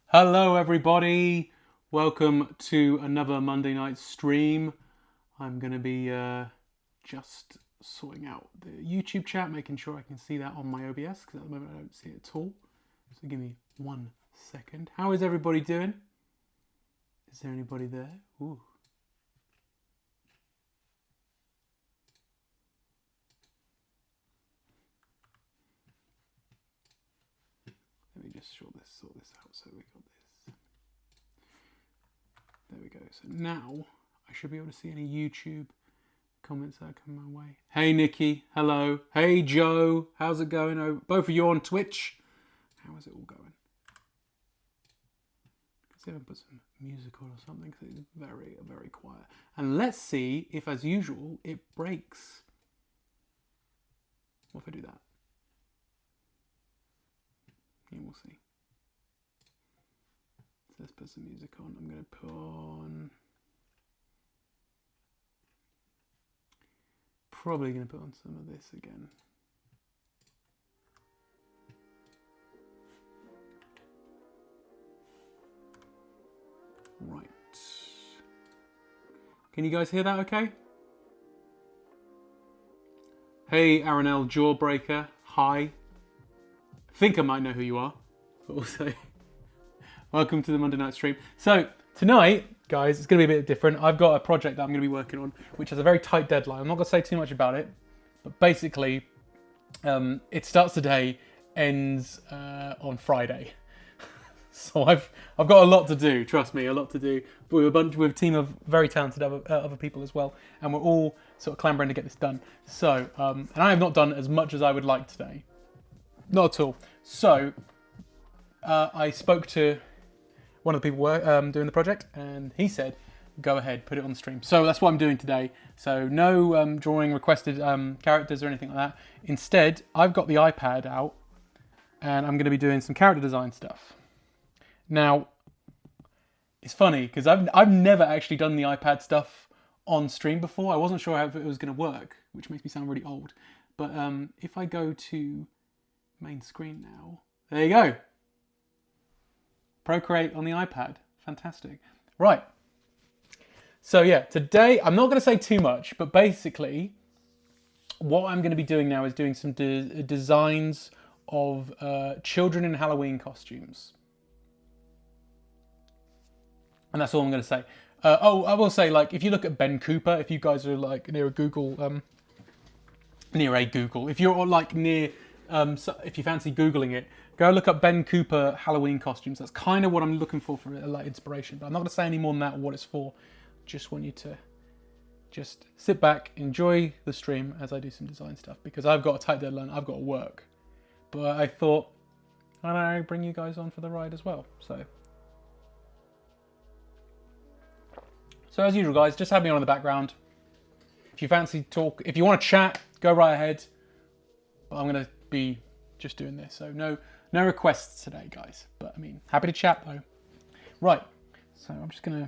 Hello, everybody. Welcome to another Monday night stream. I'm going to be just sorting out the YouTube chat, making sure I can see that on my OBS, because at the moment I don't see it at all. So give me 1 second. How is everybody doing? Is there anybody there? Ooh. Let me just sort this out. So we got this. There we go. So now I should be able to see any YouTube comments that are coming my way. Hey Nikki, hello. Hey Joe, how's it going? Oh, both of you on Twitch. How is it all going? Let's see if I put some music on or something because it's very quiet. And let's see if, as usual, it breaks. What if I do that? Yeah, we'll see. So let's put some music on. I'm going to put on... Probably going to put on some of this again. Right. Can you guys hear that okay? Hey, Aranel Jawbreaker. Hi. I think I might know who you are. But also, welcome to the Monday night stream. So, tonight, guys, it's going to be a bit different. I've got a project that I'm going to be working on, which has a very tight deadline. I'm not going to say too much about it. But basically, it starts today, ends on Friday. So I've got a lot to do. Trust me, a lot to do. But we're a team of very talented other people as well, and we're all sort of clambering to get this done. So, and I have not done as much as I would like today. Not at all. So, I spoke to one of the people doing the project, and he said, go ahead, put it on the stream. So that's what I'm doing today. So no drawing requested characters or anything like that. Instead, I've got the iPad out, and I'm going to be doing some character design stuff. Now, it's funny, because I've never actually done the iPad stuff on stream before. I wasn't sure how it was going to work, which makes me sound really old. But if I go to main screen now, there you go. Procreate on the iPad. Fantastic. Right. So yeah, today, I'm not going to say too much, but basically, what I'm going to be doing now is doing some designs of children in Halloween costumes. And that's all I'm going to say. I will say, like, if you look at Ben Cooper, if you guys are like near a Google, if you're like near, if you fancy Googling it, go look up Ben Cooper Halloween costumes. That's kind of what I'm looking for like inspiration. But I'm not going to say any more than that or what it's for. Just want you to just sit back, enjoy the stream as I do some design stuff, because I've got a tight deadline. I've got to work. But I thought, why don't I bring you guys on for the ride as well? So as usual, guys, just have me on in the background. If you fancy talk, if you want to chat, go right ahead. But I'm going to be just doing this. So no requests today, guys. But I mean, happy to chat though. Right. So I'm just going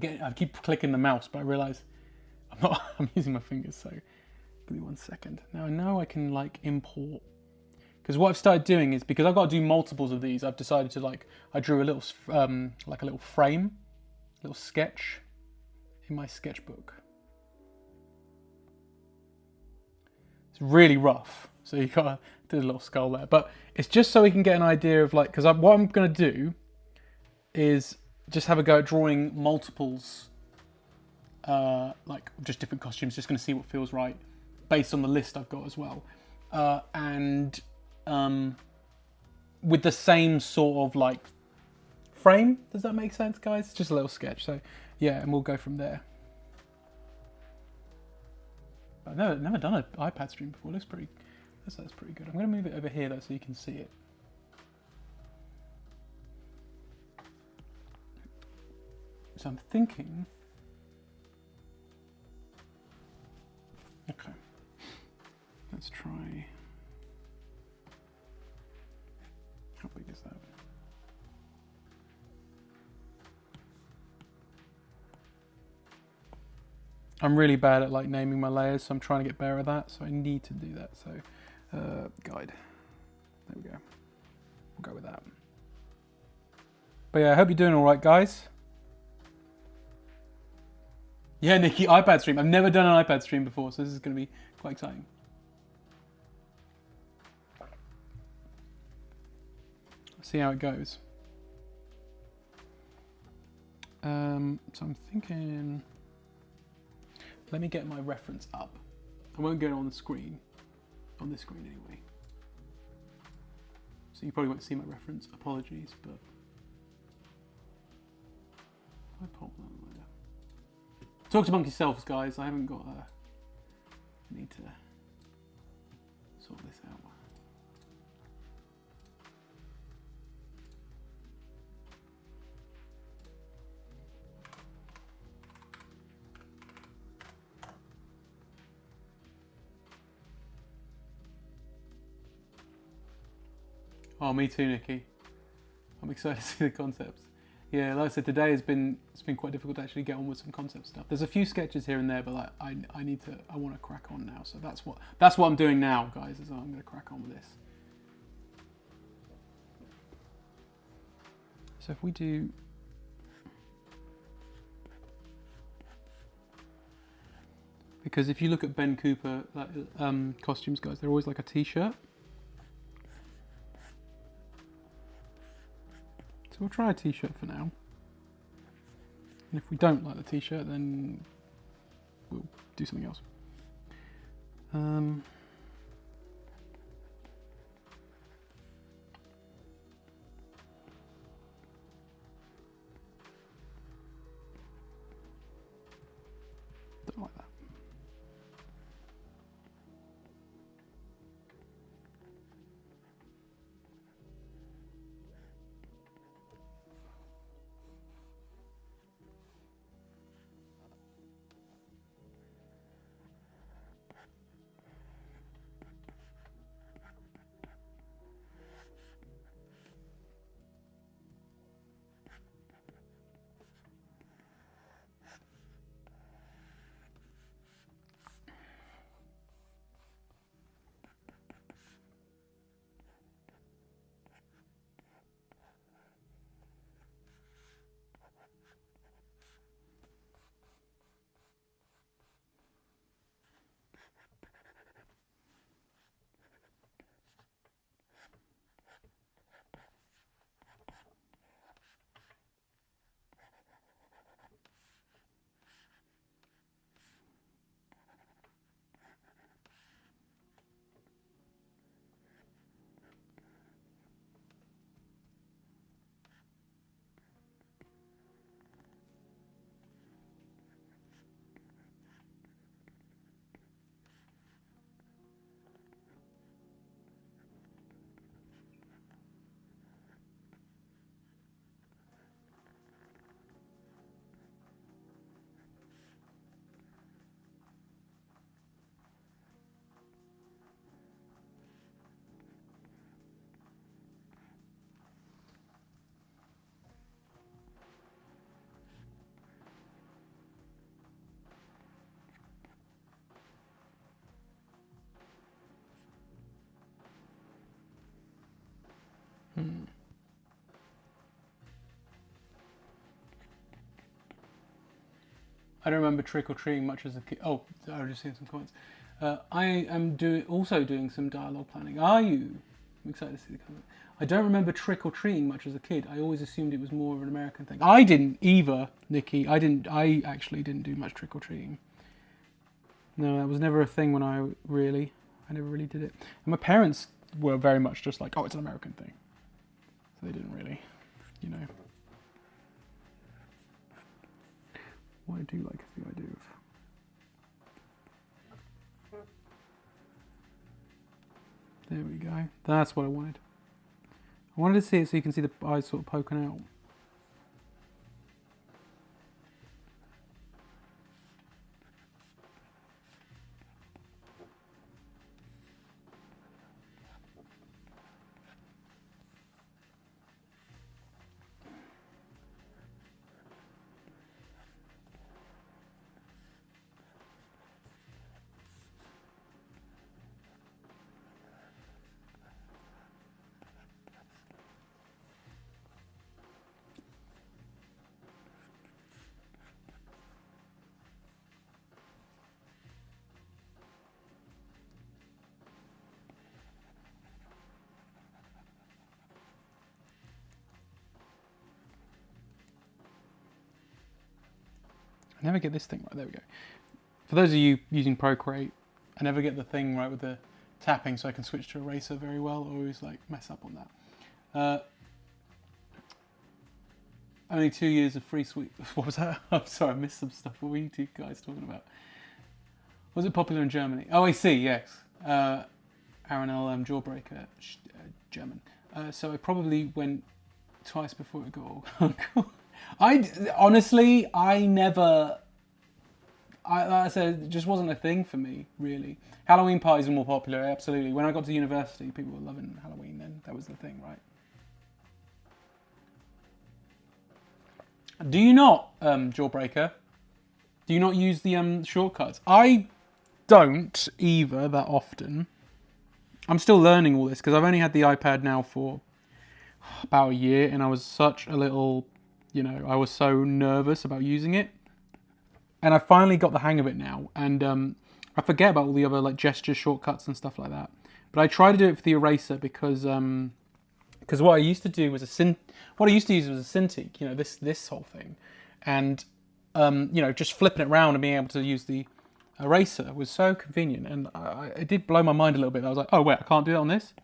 to I keep clicking the mouse, but I realise I'm using my fingers. So give me 1 second. Now I know I can like import. Because what I've started doing is, because I've got to do multiples of these, I've decided to I drew a little, like a little frame. Little sketch in my sketchbook. It's really rough, so you gotta do a little skull there. But it's just so we can get an idea of like, because what I'm gonna do is just have a go at drawing multiples, like just different costumes. Just gonna see what feels right based on the list I've got as well, and with the same sort of like frame. Does that make sense, guys? Just a little sketch. So yeah, and we'll go from there. I've never done an iPad stream before. That's pretty good. I'm going to move it over here though, so you can see it. So I'm thinking. Okay. Let's try. How big is that? I'm really bad at like naming my layers, so I'm trying to get better at that. So I need to do that. So guide. There we go. We'll go with that. But yeah, I hope you're doing all right, guys. Yeah, Nikki, iPad stream. I've never done an iPad stream before, so this is going to be quite exciting. See how it goes. So I'm thinking, let me get my reference up. I won't get it on the screen, on this screen anyway. So you probably won't see my reference, apologies, but I pop that later. Talk to Monkey Selves, guys. I haven't got I need to sort this out. Oh, me too, Nikki. I'm excited to see the concepts. Yeah, like I said, today it's been quite difficult to actually get on with some concept stuff. There's a few sketches here and there, but like I want to crack on now. So that's what I'm doing now, guys. Is I'm going to crack on with this. So if we do, because if you look at Ben Cooper like, costumes, guys, they're always like a t-shirt. So we'll try a t-shirt for now. And if we don't like the t-shirt, then we'll do something else. Don't like that. I don't remember trick or treating much as a kid. Oh, I was just seeing some comments. I am also doing some dialogue planning. Are you? I'm excited to see the comment. I don't remember trick or treating much as a kid. I always assumed it was more of an American thing. I didn't either, Nikki. I actually didn't do much trick or treating. No, that was never a thing when I never really did it. And my parents were very much just like, oh, it's an American thing. So they didn't really, you know. What I do like is the idea of... There we go. That's what I wanted. I wanted to see it so you can see the eyes sort of poking out. I never get this thing right. There we go. For those of you using Procreate, I never get the thing right with the tapping, so I can switch to eraser very well. I always like mess up on that. Only 2 years of free sweet. What was that? I'm sorry, I missed some stuff. What were you two guys talking about? Was it popular in Germany? Oh, I see. Yes. Aaron L. Jawbreaker, German. So I probably went twice before it got all. Honestly, I never. Like I said, it just wasn't a thing for me, really. Halloween parties were more popular, absolutely. When I got to university, people were loving Halloween then. That was the thing, right? Do you not, Jawbreaker? Do you not use the shortcuts? I don't either that often. I'm still learning all this because I've only had the iPad now for about a year, and I was such a little, I was so nervous about using it. And I finally got the hang of it now, and I forget about all the other like gesture shortcuts and stuff like that. But I try to do it for the eraser because what I used to do was what I used to use was a Cintiq, this whole thing, and just flipping it around and being able to use the eraser was so convenient, and it did blow my mind a little bit. I was like, oh wait, I can't do it on this,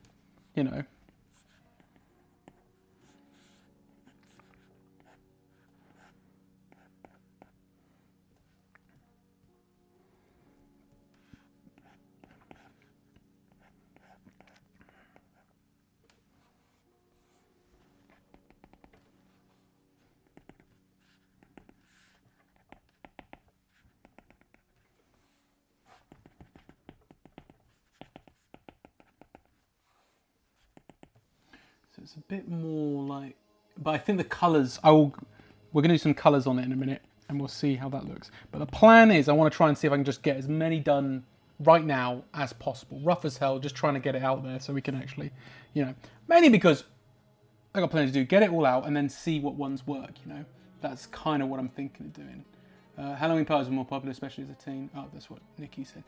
So it's a bit more like, but I think the colours, we're going to do some colours on it in a minute, and we'll see how that looks. But the plan is I want to try and see if I can just get as many done right now as possible. Rough as hell, just trying to get it out there so we can actually, mainly because I got plenty to do, get it all out and then see what ones work, That's kind of what I'm thinking of doing. Halloween parties were more popular, especially as a teen. Oh, that's what Nikki said.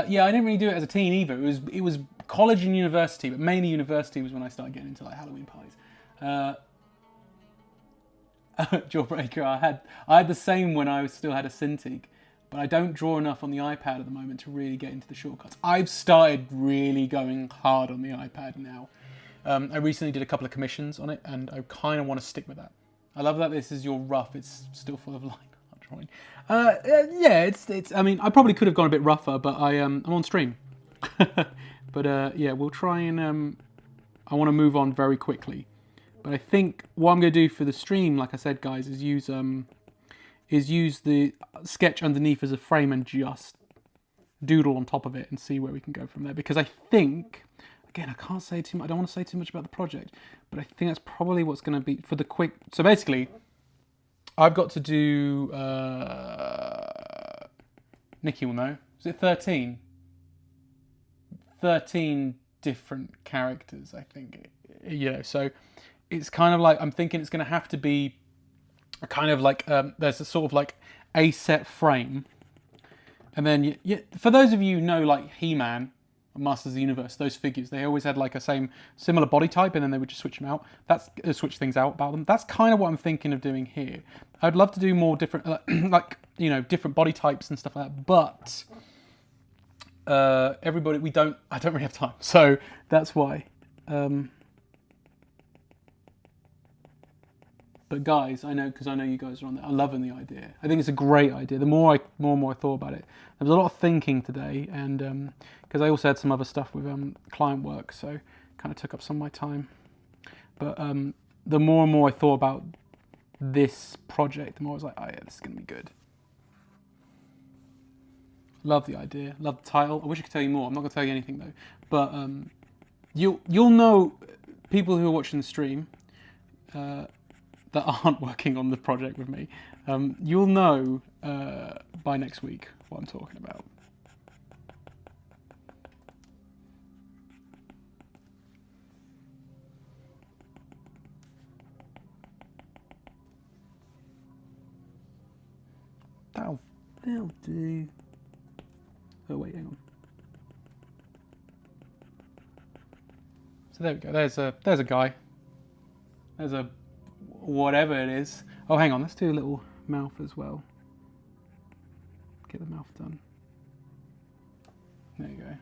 Yeah, I didn't really do it as a teen either. It was college and university, but mainly university was when I started getting into like Halloween parties. Jawbreaker, I had the same when I still had a Cintiq, but I don't draw enough on the iPad at the moment to really get into the shortcuts. I've started really going hard on the iPad now. I recently did a couple of commissions on it, and I kind of want to stick with that. I love that this is your rough. It's still full of line art drawing. Yeah, it's. I mean, I probably could have gone a bit rougher, but I'm on stream. But yeah, we'll try and. I want to move on very quickly, but I think what I'm going to do for the stream, like I said, guys, is use the sketch underneath as a frame and just doodle on top of it and see where we can go from there. Because I think. Again, I can't say too much. I don't want to say too much about the project, but I think that's probably what's going to be for the quick. So basically, I've got to do. Nikki will know. Is it 13? 13 different characters, I think. So it's kind of like I'm thinking it's going to have to be a kind of like there's a sort of like a set frame, and then for those of you who know like He-Man. Masters of the Universe, those figures, they always had like a similar body type, and then they would just switch them out. Switch things out about them. That's kind of what I'm thinking of doing here. I'd love to do more different, different body types and stuff like that. But everybody, I don't really have time, so that's why. But guys, I know because I know you guys are on there. I'm loving the idea. I think it's a great idea. The more and more I thought about it, there was a lot of thinking today, and because I also had some other stuff with client work, so kind of took up some of my time. But the more and more I thought about this project, the more I was like, oh yeah, this is gonna be good. Love the idea. Love the title. I wish I could tell you more. I'm not gonna tell you anything though. But you'll know people who are watching the stream. That aren't working on the project with me, you'll know by next week what I'm talking about. That'll do. Oh wait, hang on. So there we go. There's a guy. There's a whatever it is. Oh, hang on. Let's do a little mouth as well. get the mouth done. There you go.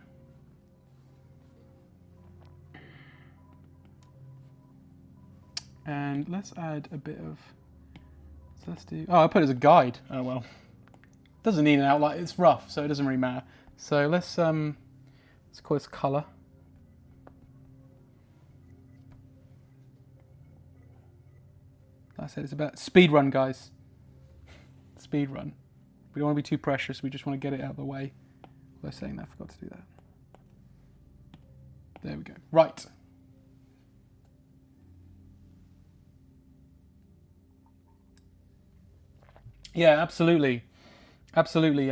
And let's add a bit of, so let's do, oh, I put it as a guide. Oh well. Doesn't need an outline, it's rough, so it doesn't really matter. So let's call this color. Like I said, it's about speed run, guys. Speed run. We don't want to be too precious, we just want to get it out of the way. Although saying that, I forgot to do that. There we go. Right. Yeah, absolutely. Absolutely,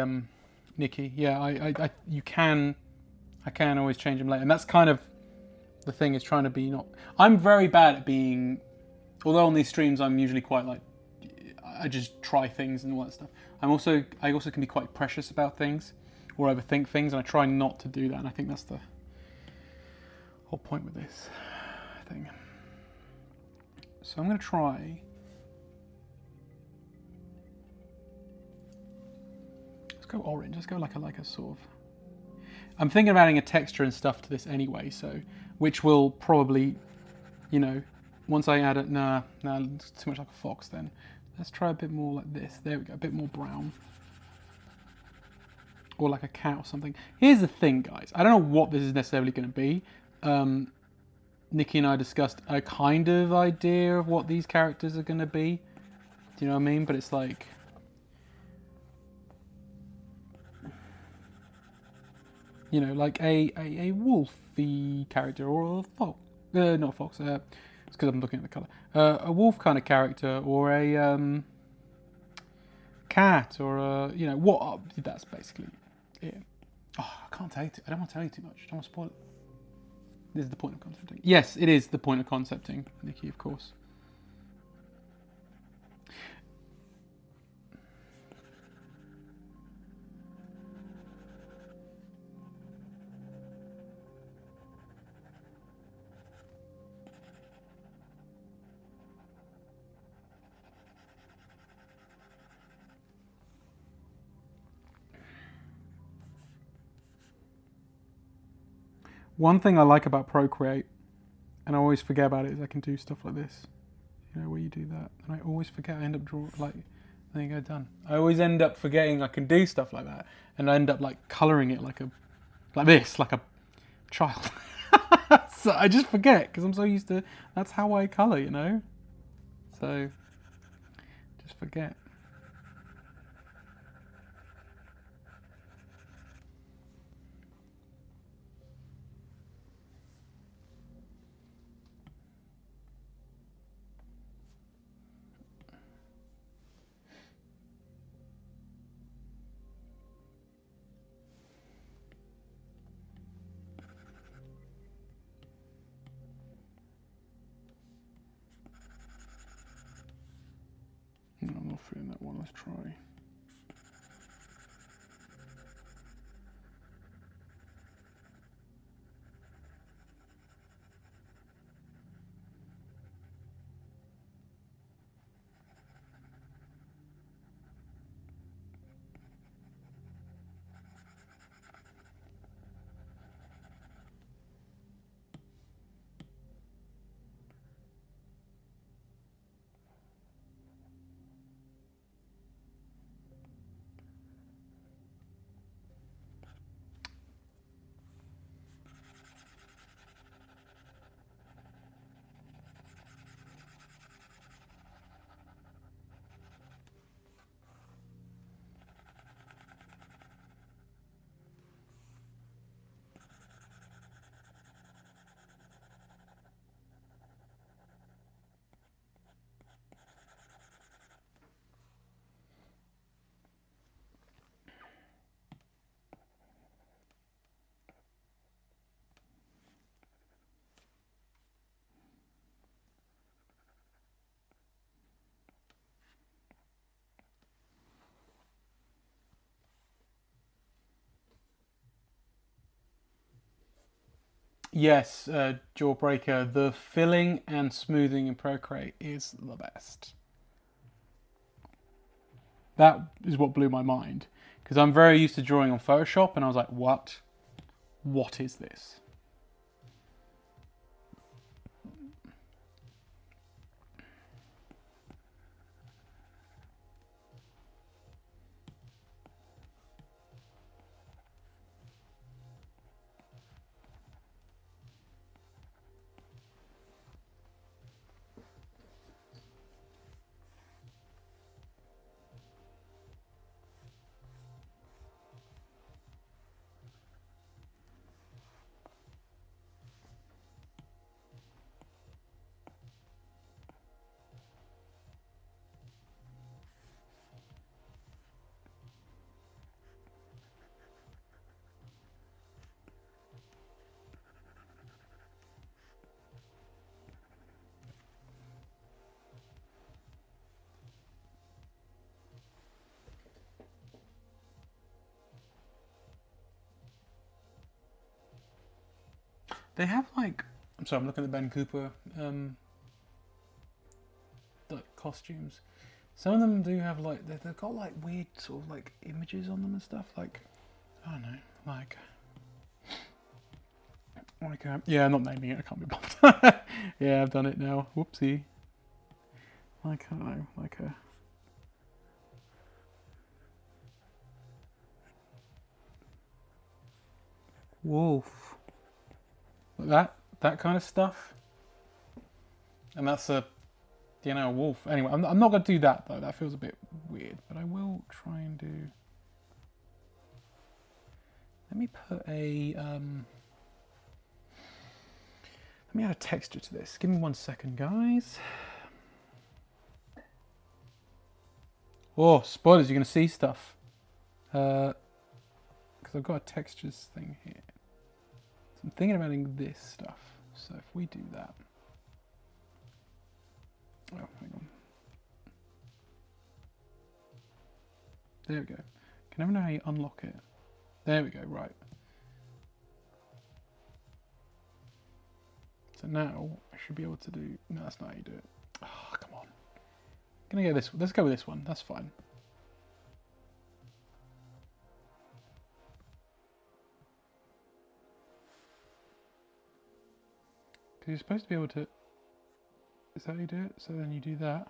Nikki. Yeah, I can always change them later. And that's kind of the thing, is trying to be not... I'm very bad at being... Although on these streams I'm usually quite like... I just try things and all that stuff. I also can be quite precious about things or overthink things, and I try not to do that. And I think that's the whole point with this thing. So I'm going to try... Go orange. Let's go like a sort of... I'm thinking of adding a texture and stuff to this anyway, so which will probably, you know, once I add it, nah, it's too much like a fox then. Let's try a bit more like this. There we go, a bit more brown. Or like a cat or something. Here's the thing, guys. I don't know what this is necessarily going to be. Nikki and I discussed a kind of idea of what these characters are going to be. Do you know what I mean? But it's like... You know, like a wolfy character, or a fox. Not a fox. It's because I'm looking at the colour. A wolf kind of character, or a cat, or a, you know, what? That's basically it. Oh, I can't tell you. I don't want to tell you too much. I don't want to spoil it. This is the point of concepting. Yes, it is the point of concepting, Nikki, of course. One thing I like about Procreate, and I always forget about it, is I can do stuff like this. You know, where you do that, and I always forget. I end up drawing, like, there you go, done. I always end up forgetting I can do stuff like that, and I end up like colouring it like this, like a child. So I just forget because I'm so used to. That's how I colour, you know. So just forget. I'm not feeling that one. Let's try. Yes, Jawbreaker, the filling and smoothing in Procreate is the best. That is what blew my mind. because I'm very used to drawing on Photoshop, and I was like, what? What is this? They have like, I'm sorry, I'm looking at the Ben Cooper like costumes. Some of them do have like they've got like weird sort of like images on them and stuff. Like I don't know, yeah, I'm not naming it. I can't be bothered. Yeah, I've done it now. Whoopsie. Like I don't know, like a wolf. Like that kind of stuff. And that's a wolf. Anyway, I'm not going to do that though. That feels a bit weird. But I will try and do. Let me put a. Let me add a texture to this. Give me 1 second, guys. Oh, spoilers! You're going to see stuff. Because I've got a textures thing here. So I'm thinking about adding this stuff. So if we do that. Oh, hang on. There we go. Can never know how you unlock it. There we go, right. So now I should be able to do, no, that's not how you do it. Oh, come on. Gonna go this, let's go with this one, that's fine. Because you're supposed to be able to, is that how you do it? So then you do that.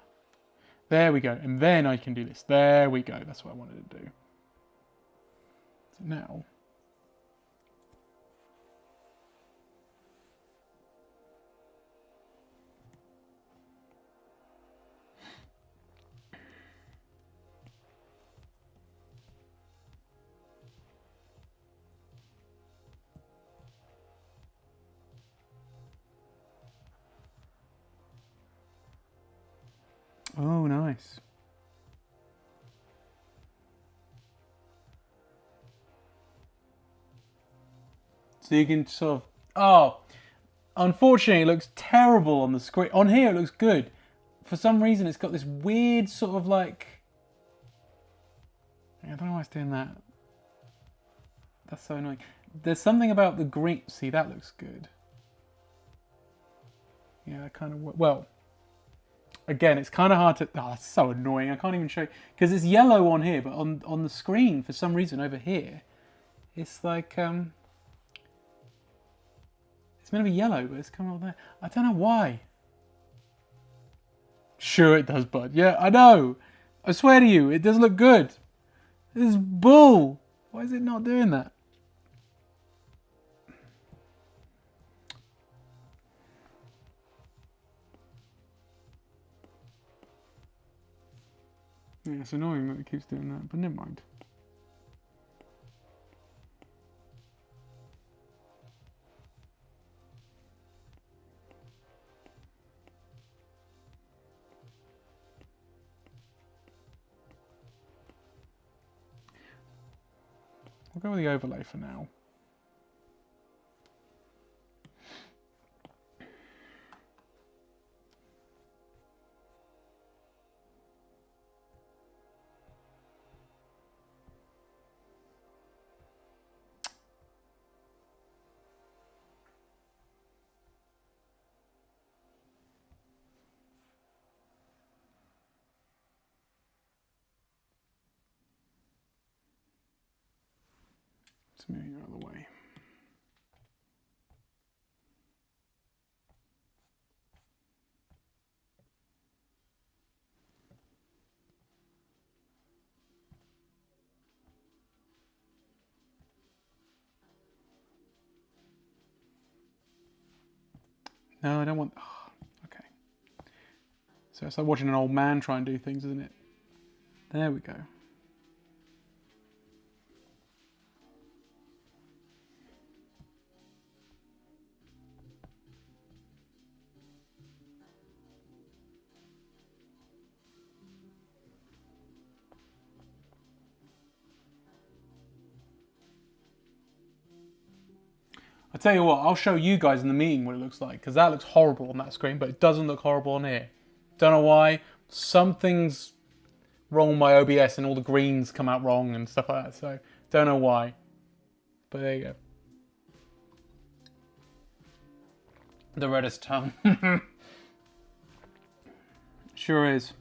There we go, and then I can do this. There we go, that's what I wanted to do. So now, oh nice. So you can sort of, oh, unfortunately it looks terrible on the screen. On here it looks good. For some reason it's got this weird sort of like, I don't know why it's doing that. That's so annoying. There's something about the green, see that looks good. Yeah, that kind of, well, again, it's kind of hard to, oh, that's so annoying. I can't even show you, because it's yellow on here, but on the screen, for some reason over here, it's like, it's meant to be yellow, but it's coming over there. I don't know why. Sure it does, bud. Yeah, I know. I swear to you, it does look good. This is bull. Why is it not doing that? Yeah, it's annoying that it keeps doing that, but never mind. We'll go with the overlay for now. Let's move you out of the way. No, I don't want... Oh, okay. So it's like watching an old man try and do things, isn't it? There we go. I'll tell you what, I'll show you guys in the meeting what it looks like, because that looks horrible on that screen, but it doesn't look horrible on here. Don't know why. Something's wrong with my OBS and all the greens come out wrong and stuff like that, so don't know why. But there you go. The reddest tongue. Sure is.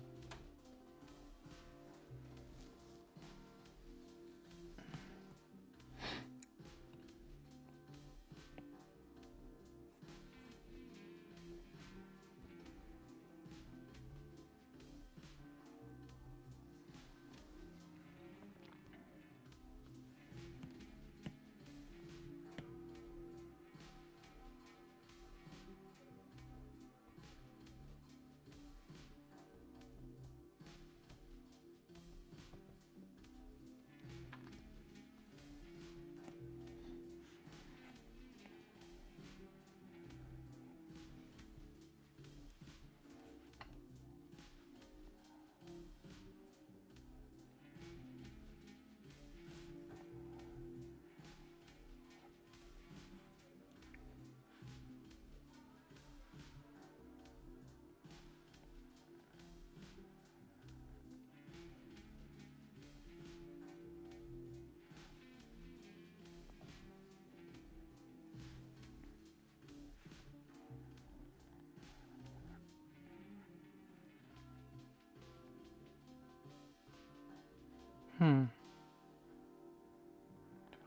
If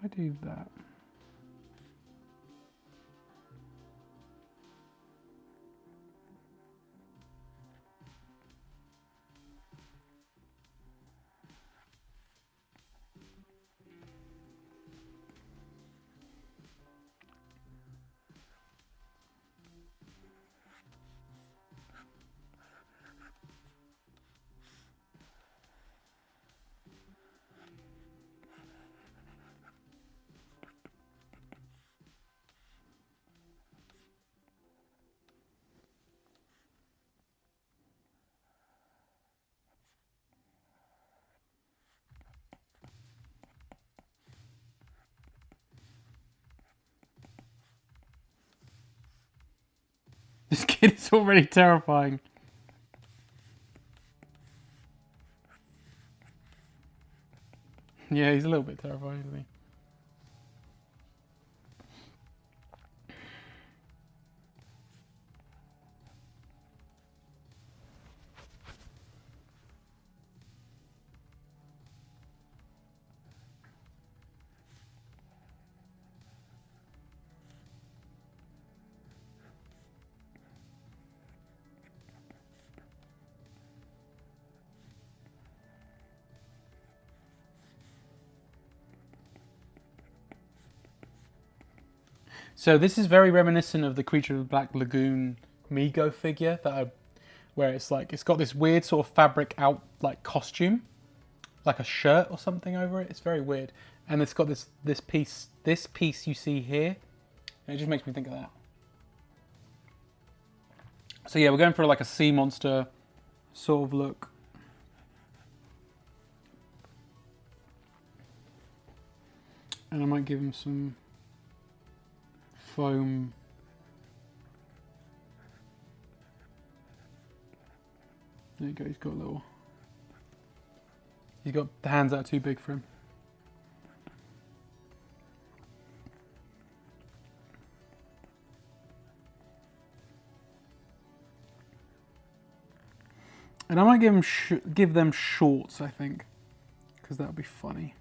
I do that. This kid is already terrifying. Yeah, he's a little bit terrifying, isn't he? So this is very reminiscent of the Creature of the Black Lagoon Mego figure where it's like it's got this weird sort of fabric out like costume, like a shirt or something over it. It's very weird, and it's got this piece you see here, and it just makes me think of that. So yeah, we're going for like a sea monster sort of look. And I might give him some foam. There you go, he's got the hands that are too big for him. And I might give them shorts, I think, because that would be funny.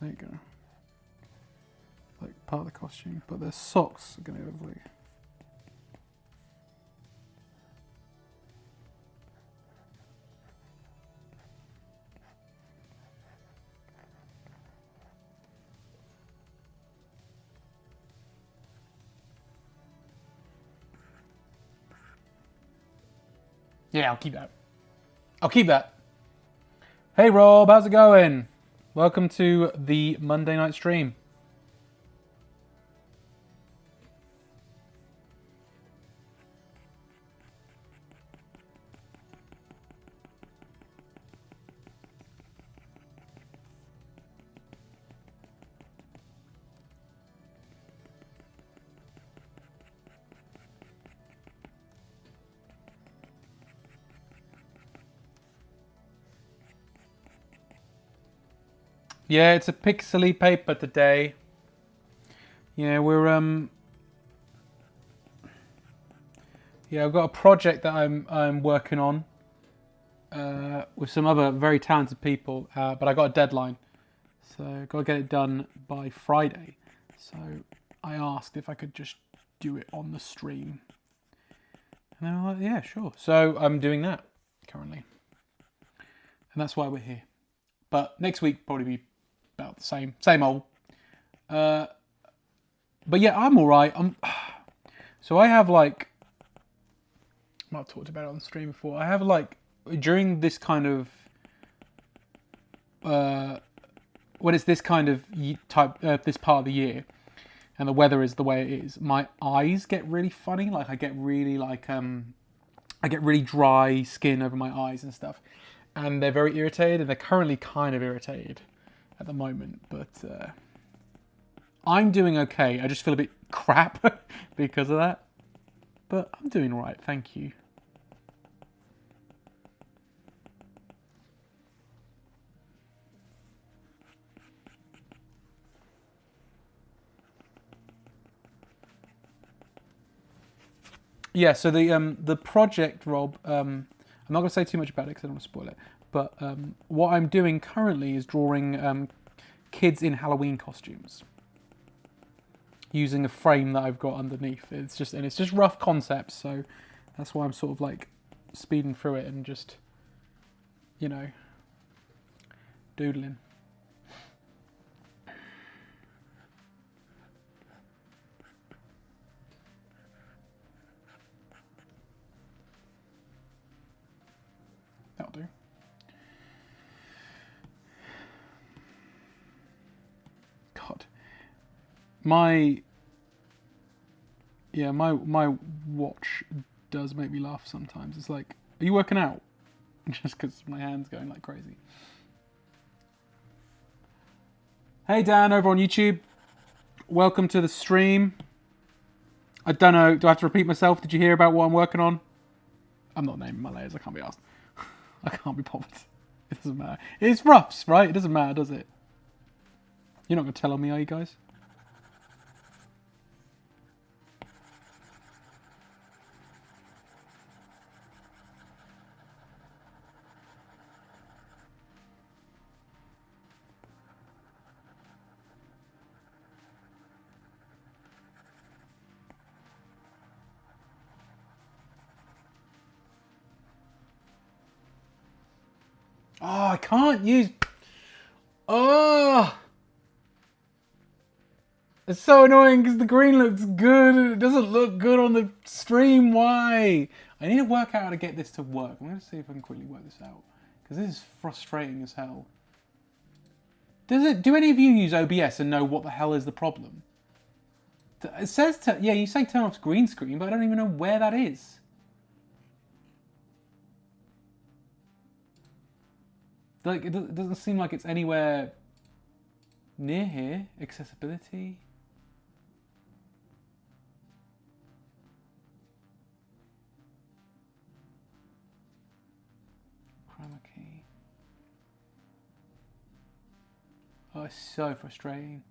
There you go. Like part of the costume, but their socks are gonna have like. Yeah, I'll keep that. I'll keep that. Hey Rob, how's it going? Welcome to the Monday night stream. Yeah, it's a pixely paper today. Yeah, yeah, I've got a project that I'm working on with some other very talented people, but I got a deadline, so I've got to get it done by Friday. So I asked if I could just do it on the stream, and they were like, "Yeah, sure." So I'm doing that currently, and that's why we're here. But next week probably be about the same old. But yeah, I'm all right. So I have like, I've talked about it on the stream before. I have like during this kind of when it's this kind of type this part of the year, and the weather is the way it is, my eyes get really funny. Like I get really like I get really dry skin over my eyes and stuff, and they're very irritated. And they're currently kind of irritated at the moment, but I'm doing okay. I just feel a bit crap because of that, but I'm doing all right. Thank you. Yeah, so the project, Rob, I'm not going to say too much about it because I don't want to spoil it, but what I'm doing currently is drawing kids in Halloween costumes using a frame that I've got underneath. It's just rough concepts, so that's why I'm sort of like speeding through it and just, you know, doodling. That'll do. God. My watch does make me laugh sometimes. It's like, are you working out? Just because my hand's going like crazy. Hey Dan, over on YouTube. Welcome to the stream. I don't know, do I have to repeat myself? Did you hear about what I'm working on? I'm not naming my layers, I can't be asked. I can't be bothered. It doesn't matter. It's roughs, right? It doesn't matter, does it? You're not going to tell on me, are you guys? Oh, I can't use... Oh! It's so annoying because the green looks good and it doesn't look good on the stream. Why? I need to work out how to get this to work. I'm going to see if I can quickly work this out. Because this is frustrating as hell. Do any of you use OBS and know what the hell is the problem? It says, yeah, you say turn off green screen, but I don't even know where that is. Like, it doesn't seem like it's anywhere near here. Accessibility. Chroma key. Oh, it's so frustrating.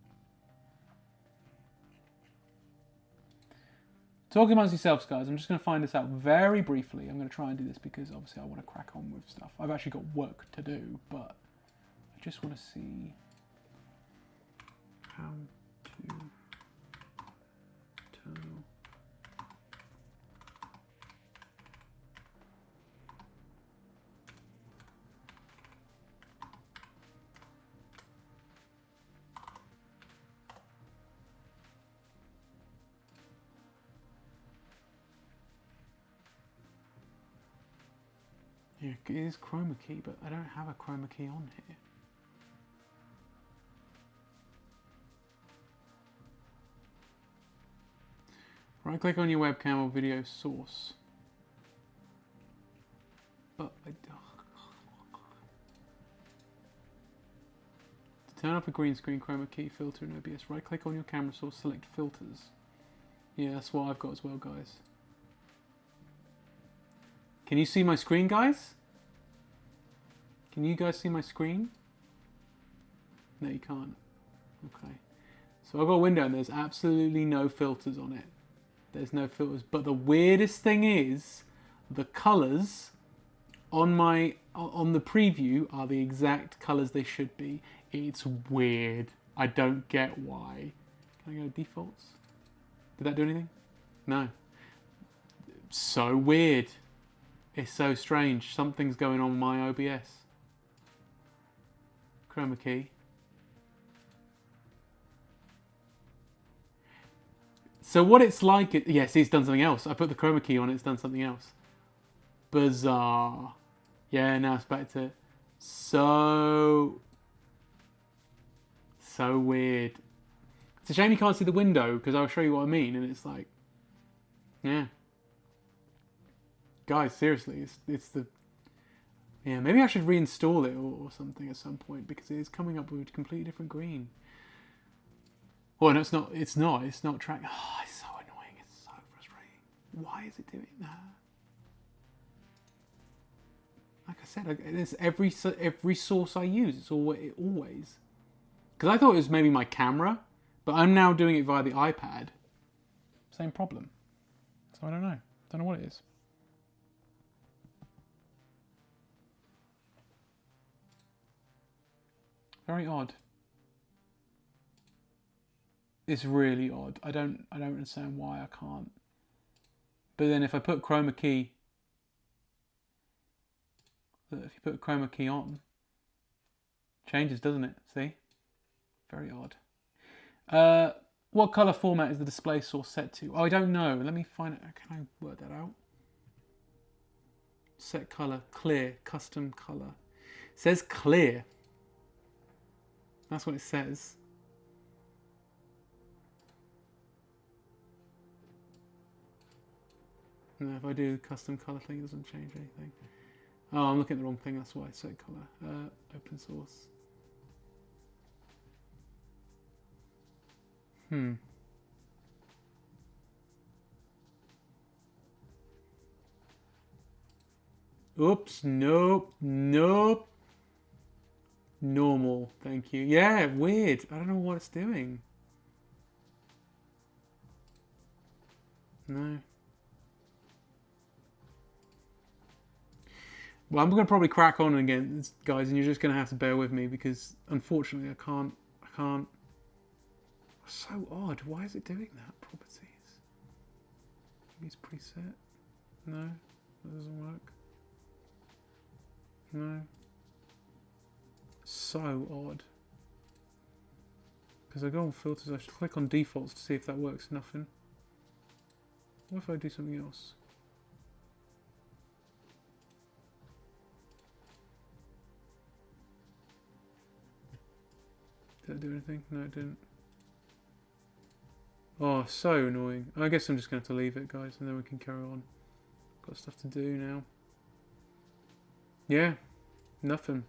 Talking amongst yourselves, guys, I'm just going to find this out very briefly. I'm going to try and do this because obviously I want to crack on with stuff. I've actually got work to do, but I just want to see. How to tell. Yeah, it is chroma key, but I don't have a chroma key on here. Right click on your webcam or video source. But to turn off a green screen chroma key filter in OBS, right click on your camera source, select filters. Yeah, that's what I've got as well, guys. Can you see my screen, guys? Can you guys see my screen? No, you can't. Okay. So I've got a window and there's absolutely no filters on it. There's no filters. But the weirdest thing is the colors on the preview are the exact colors they should be. It's weird. I don't get why. Can I go to defaults? Did that do anything? No. So weird. It's so strange. Something's going on with my OBS. Chroma key. So what it's like, yes, it's done something else. I put the chroma key on, it's done something else. Bizarre. Yeah, now it's back to so weird. It's a shame you can't see the window because I'll show you what I mean, and it's like, yeah. Guys, seriously, it's the... Yeah, maybe I should reinstall it or something at some point because it is coming up with a completely different green. Well, no, it's not track. Oh, it's so annoying. It's so frustrating. Why is it doing that? Like I said, it's every source I use. It's always. Because I thought it was maybe my camera, but I'm now doing it via the iPad. Same problem. So I don't know. Don't know what it is. Very odd. It's really odd. I don't understand why I can't. But then if I put chroma key, if you put chroma key on, changes, doesn't it? See? Very odd. What color format is the display source set to? Oh, I don't know. Let me find it. Can I work that out? Set color, clear, custom color. It says clear. That's what it says. No, if I do the custom color thing, it doesn't change anything. Oh, I'm looking at the wrong thing. That's why. Set color. Open source. Oops. Nope. Nope. Normal. Thank you. Yeah, weird. I don't know what it's doing. No. Well, I'm going to probably crack on again, guys, and you're just going to have to bear with me because, unfortunately, I can't. It's so odd. Why is it doing that? Properties. Use preset. No, that doesn't work. No. So odd. Because I go on filters, I should click on defaults to see if that works. Nothing. What if I do something else? Did that do anything? No, it didn't. Oh, so annoying. I guess I'm just going to have to leave it, guys, and then we can carry on. Got stuff to do now. Yeah, nothing.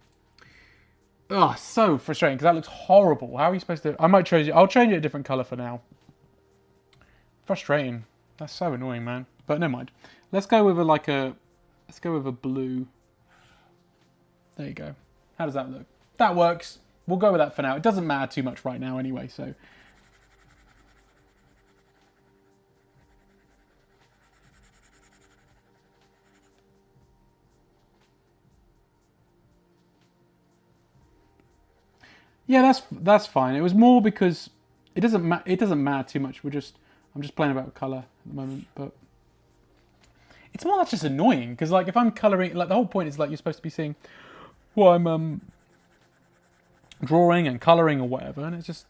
Oh, so frustrating, because that looks horrible. How are you supposed to... I might change it. I'll change it a different colour for now. Frustrating. That's so annoying, man. But never mind. Let's go with let's go with a blue. There you go. How does that look? That works. We'll go with that for now. It doesn't matter too much right now anyway, so... Yeah, that's fine. It was more because it doesn't matter too much. I'm just playing about with color at the moment, but it's more that's just annoying because like if I'm coloring, like the whole point is like you're supposed to be seeing what I'm drawing and coloring or whatever, and it's just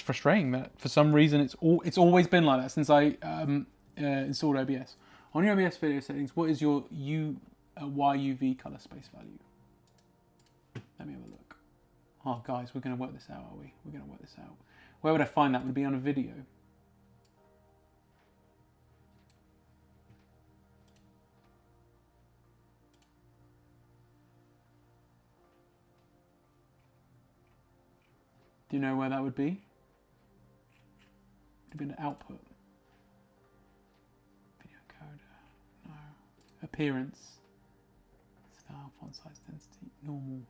frustrating that for some reason it's always been like that since I installed OBS. On your OBS video settings, what is your YUV color space value? Let me have a look. Oh, guys, we're going to work this out, are we? We're going to work this out. Where would I find that? Would it be on a video? Do you know where that would be? Would it be an output? Video coder. No. Appearance. Style, font size, density, normal.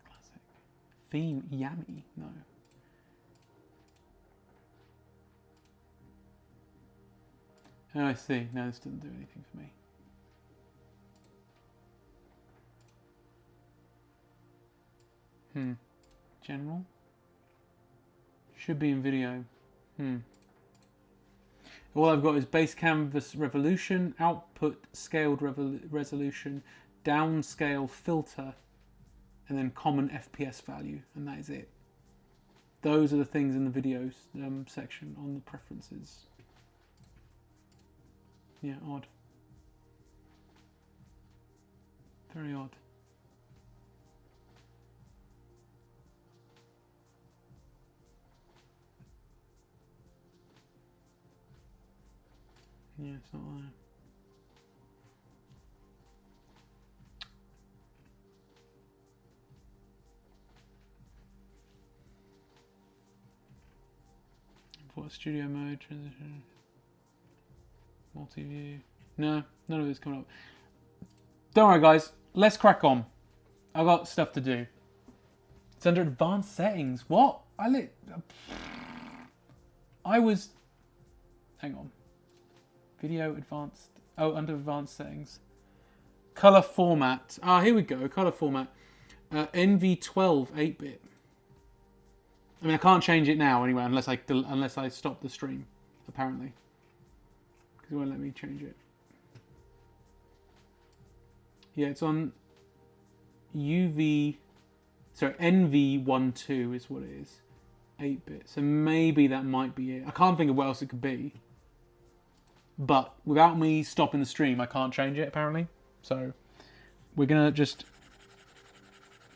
Classic. Theme, yummy. No. Oh, I see. No, this doesn't do anything for me. General. Should be in video. All I've got is base canvas revolution, output scaled resolution, downscale filter, and then common FPS value, and that is it. Those are the things in the videos section on the preferences. Yeah, odd. Very odd. Yeah, it's not there. Import studio mode, transition, multi-view. No, none of it's coming up. Don't worry, guys. Let's crack on. I've got stuff to do. It's under advanced settings. What? Hang on. Video advanced. Oh, under advanced settings. Color format. Ah, here we go. Color format. NV12 8-bit. I mean, I can't change it now anyway, unless I stop the stream. Apparently, because it won't let me change it. Yeah, it's on NV12 is what it is. 8-bit. So maybe that might be it. I can't think of what else it could be. But without me stopping the stream, I can't change it, apparently. So we're going to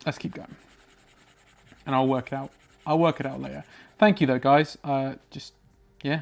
let's keep going. And I'll work it out. I'll work it out later. Thank you, though, guys. Yeah.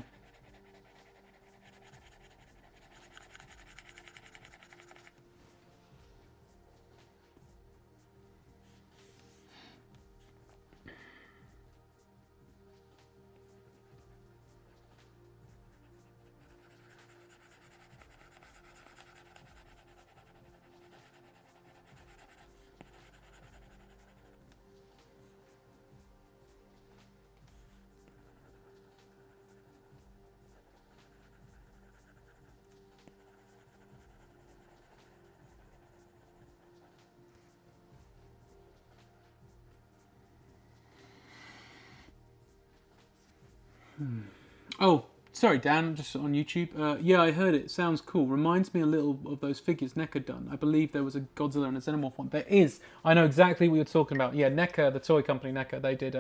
Oh, sorry, Dan, just on YouTube. Yeah, I heard it. Sounds cool. Reminds me a little of those figures NECA done. I believe there was a Godzilla and a Xenomorph one. There is. I know exactly what you're talking about. Yeah, NECA, the toy company NECA, they did.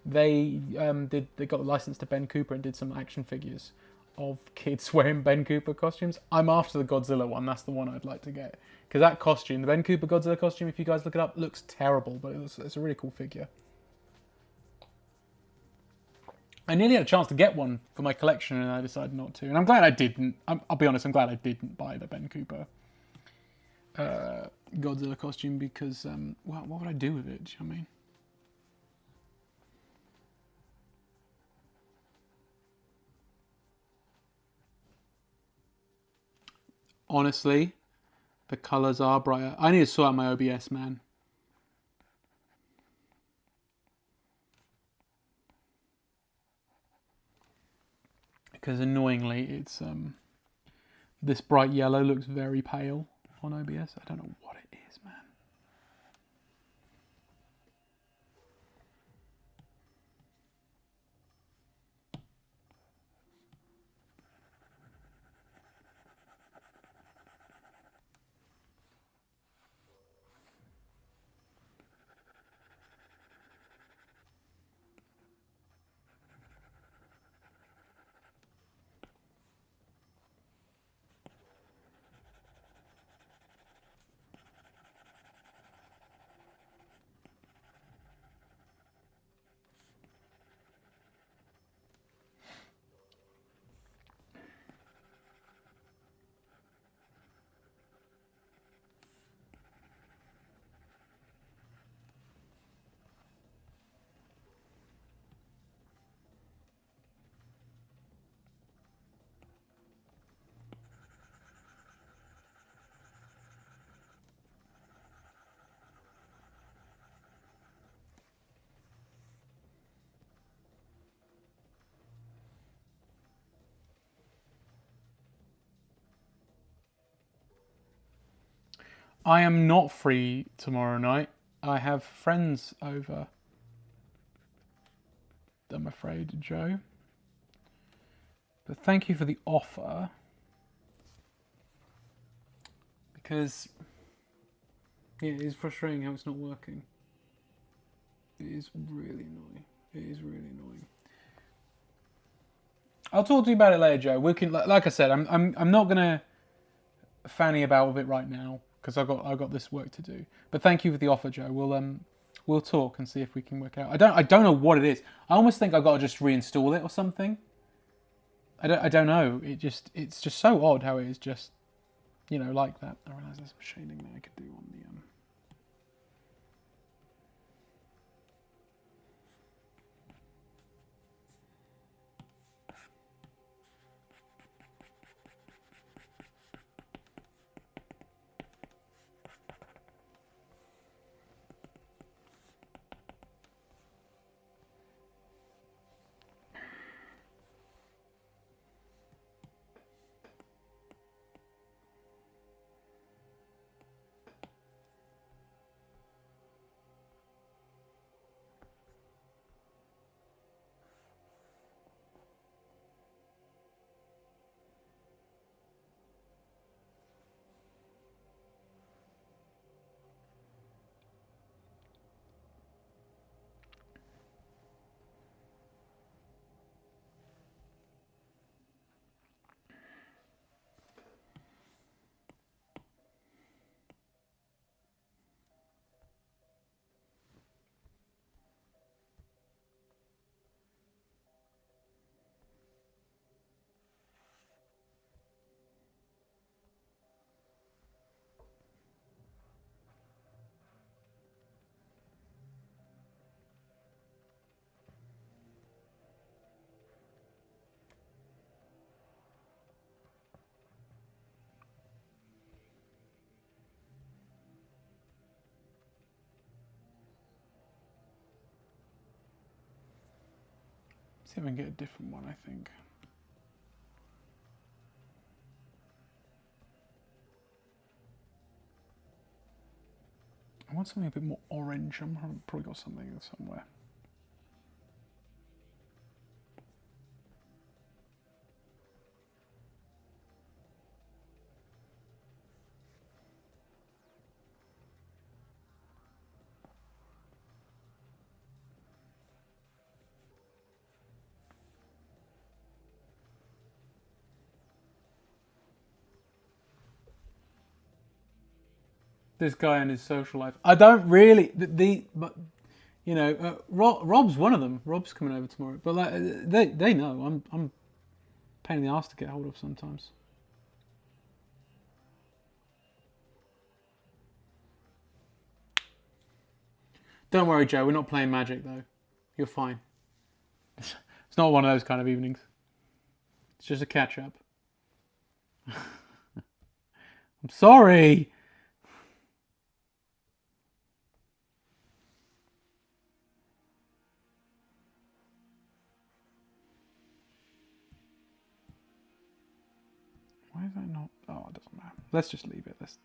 They got the license to Ben Cooper and did some action figures of kids wearing Ben Cooper costumes. I'm after the Godzilla one. That's the one I'd like to get because that costume, the Ben Cooper Godzilla costume, if you guys look it up, looks terrible, but it's a really cool figure. I nearly had a chance to get one for my collection and I decided not to. And I'm glad I didn't. I'll be honest, I'm glad I didn't buy the Ben Cooper Godzilla costume because, well, what would I do with it? Do you know what I mean? Honestly, the colours are brighter. I need to sort out my OBS, man. Because annoyingly, it's this bright yellow looks very pale on OBS. I don't know what it is, man. I am not free tomorrow night. I have friends over. I'm afraid, Joe. But thank you for the offer. Because, yeah, it is frustrating how it's not working. It is really annoying. It is really annoying. I'll talk to you about it later, Joe. We can, like I said, I'm not gonna fanny about with it right now because I've got this work to do. But thank you for the offer, Joe. We'll talk and see if we can work out. I don't know what it is. I almost think I've got to just reinstall it or something. I don't know. It's just so odd how it is just, like that. I realise there's some shading that I could do on the see if I can get a different one. I think. I want something a bit more orange. I've probably got something somewhere. This guy and his social life. I don't really but Rob's one of them. Rob's coming over tomorrow, but like they know I'm a pain in the ass to get hold of sometimes. Don't worry, Joe. We're not playing Magic though. You're fine. It's not one of those kind of evenings. It's just a catch up. I'm sorry. Why is that not? Oh, it doesn't matter. Let's just leave it. Let's.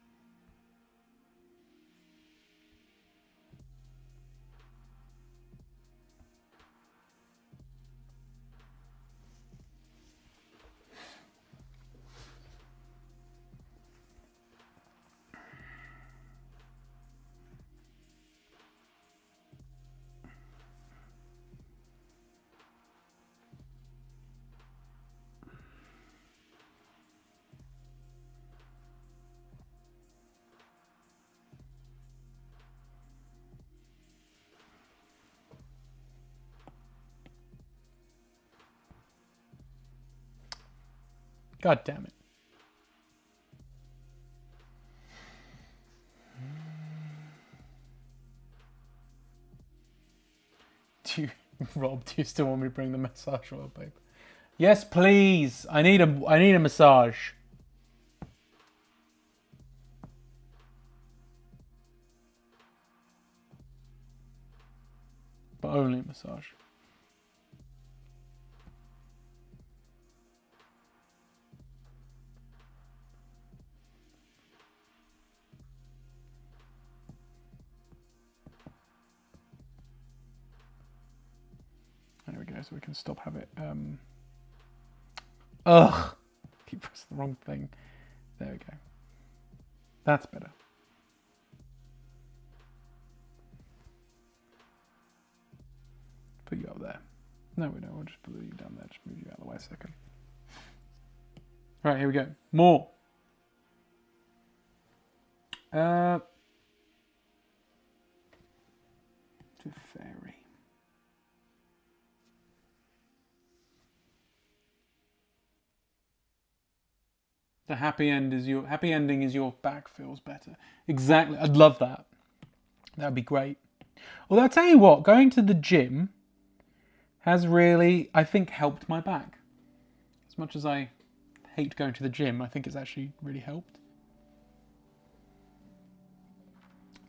God damn it. Rob, do you still want me to bring the massage oil, babe? Yes, please. I need a massage. But only a massage. here so we can stop have it. Ugh! Keep pressing the wrong thing. There we go. That's better. Put you up there. No, we don't. We'll just put you down there. Just move you out of the way a second. Right, here we go. More. To fairy. The happy ending is your back feels better. Exactly. I'd love that. That'd be great. Although I'll tell you what, going to the gym has really, I think, helped my back. As much as I hate going to the gym, I think it's actually really helped.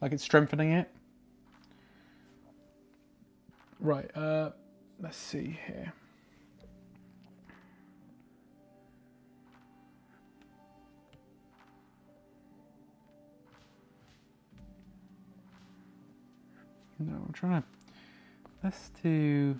Like it's strengthening it. Right, let's see here. No, I'm trying to, let's do,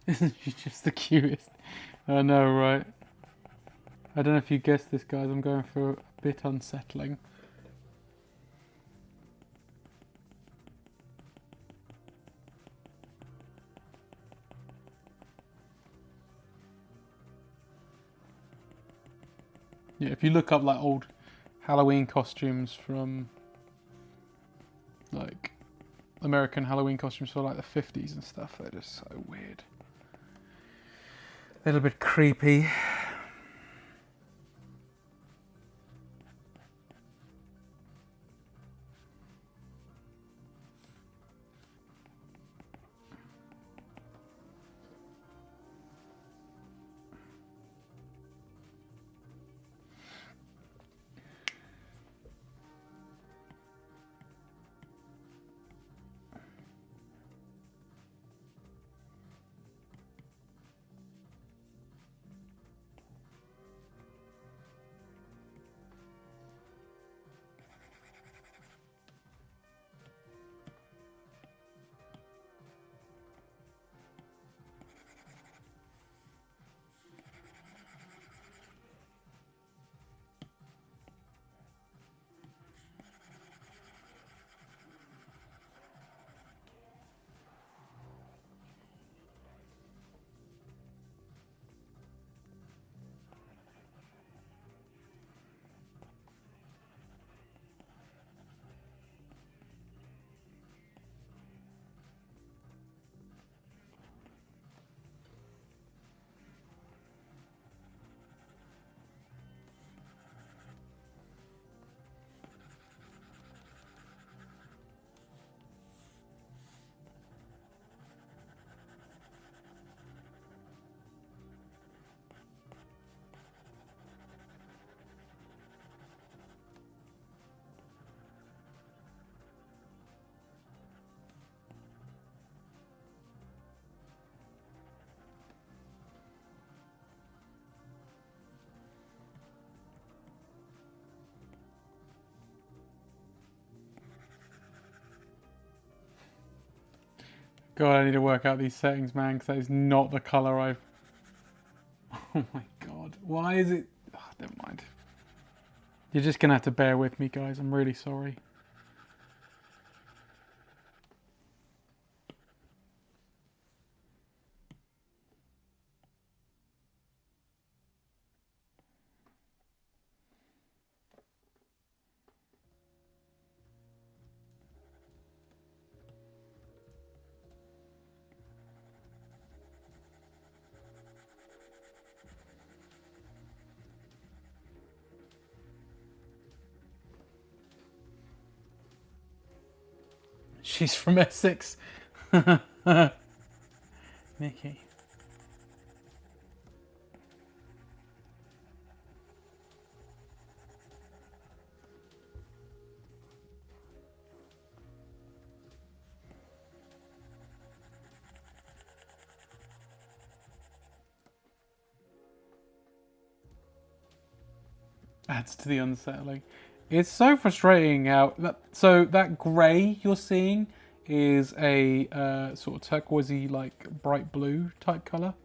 Isn't she just the cutest? I know, right? I don't know if you guessed this, guys. I'm going for a bit unsettling. Yeah, if you look up like old Halloween costumes from like American Halloween costumes for like the 50s and stuff, they're just so weird. A little bit creepy. God, I need to work out these settings, man, because that is not the colour I've... Oh my God. Why is it... Oh, never mind. You're just going to have to bear with me, guys. I'm really sorry. She's from Essex. Nikki. Adds to the unsettling. It's so frustrating how so that grey you're seeing is a sort of turquoisey, like bright blue type colour.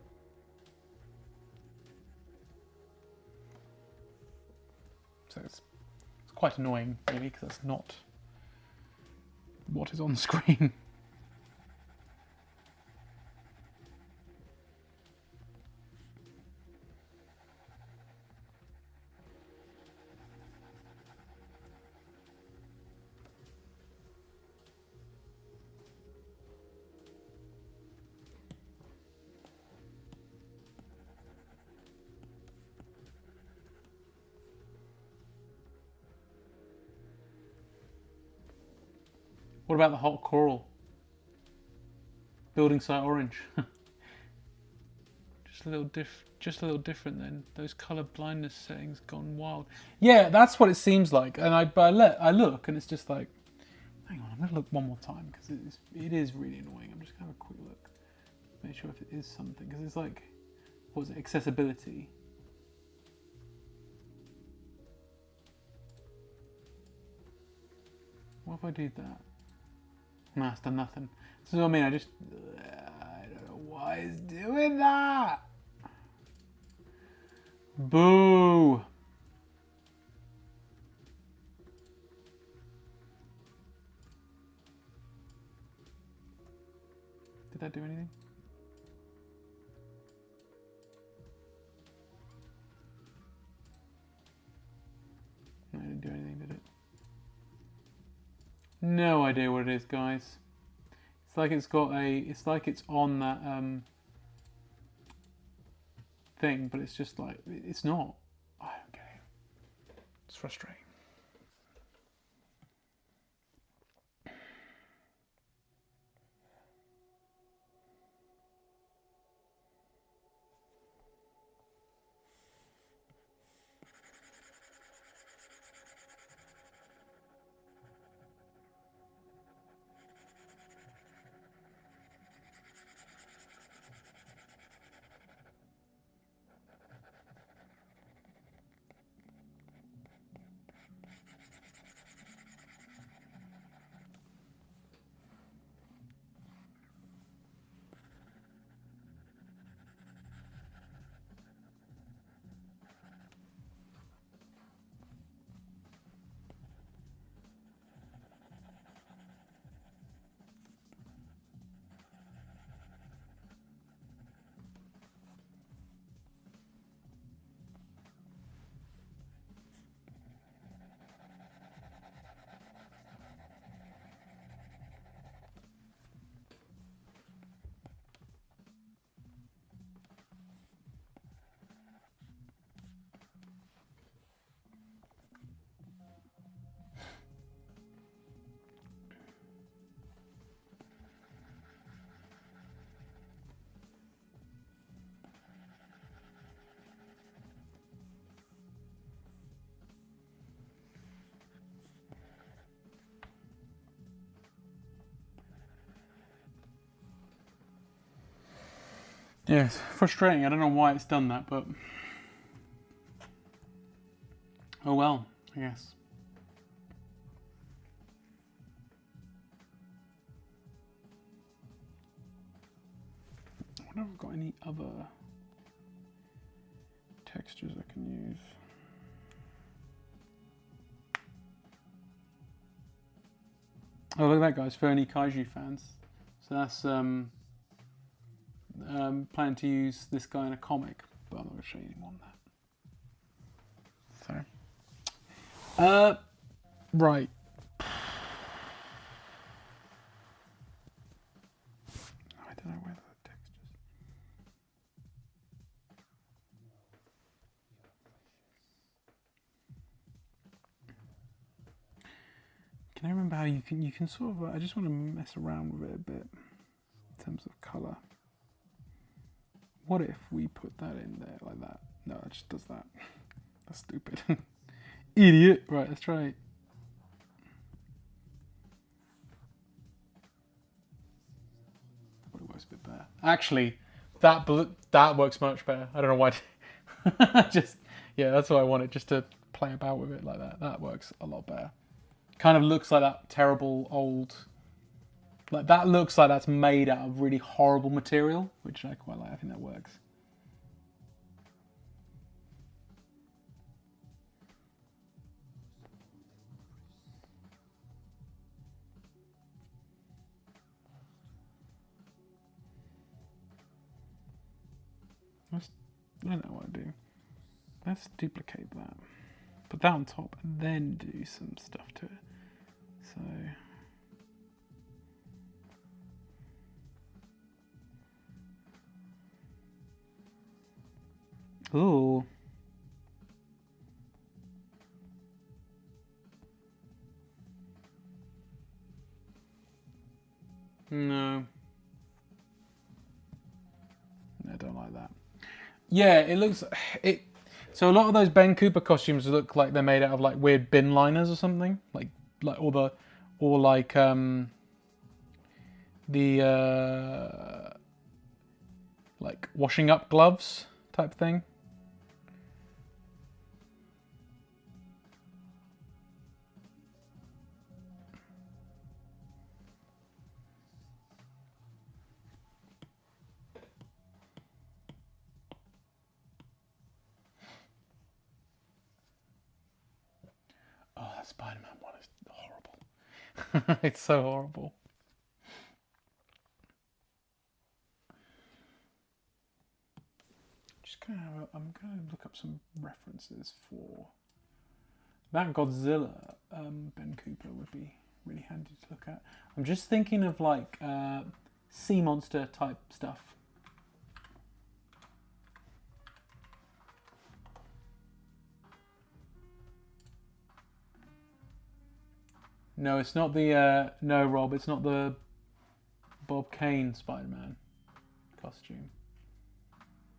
So it's quite annoying, really, because that's not what is on screen. What about the hot coral? Building site orange. Just a little different then. Those color blindness settings gone wild. Yeah, that's what it seems like. And I look and it's just like, hang on, I'm gonna look one more time because it is really annoying. I'm just gonna have a quick look, make sure if it is something, because it's like, what was it? Accessibility. What if I do that? No, it's done nothing. This is what I mean. I don't know Oh, he's doing that. Boo. Did that do anything? No, it didn't do anything, did it? No idea what it is, guys. It's like it's got a. It's like it's on that thing, but it's just like it's not. I don't get it. It's frustrating. Yeah, it's frustrating. I don't know why it's done that, but oh well, I guess. I wonder if I've got any other textures I can use. Oh, look at that, guys! For any kaiju fans, so that's plan to use this guy in a comic, but I'm not going to show you any more than that. So, right. I don't know where the textures. Can I remember how you can sort of? I just want to mess around with it a bit in terms of color. What if we put that in there like that? No, it just does that. That's stupid. Idiot. Right, let's try it. Probably works a bit better. Actually, that works much better. I don't know why. Just yeah, that's what I wanted. Just to play about with it like that. That works a lot better. Kind of looks like that terrible old. Like that looks like that's made out of really horrible material, which I quite like. I think that works. I don't know what to do. Let's duplicate that. Put that on top and then do some stuff to it. So. Ooh. No. I don't like that. Yeah, it looks it. So a lot of those Ben Cooper costumes look like they're made out of like weird bin liners or something, like or like the like washing up gloves type thing. Spider-Man one is horrible. It's so horrible. I'm gonna look up some references for that Godzilla. Ben Cooper would be really handy to look at. I'm just thinking of like sea monster type stuff. No, it's not the no, Rob. It's not the Bob Kane Spider-Man costume.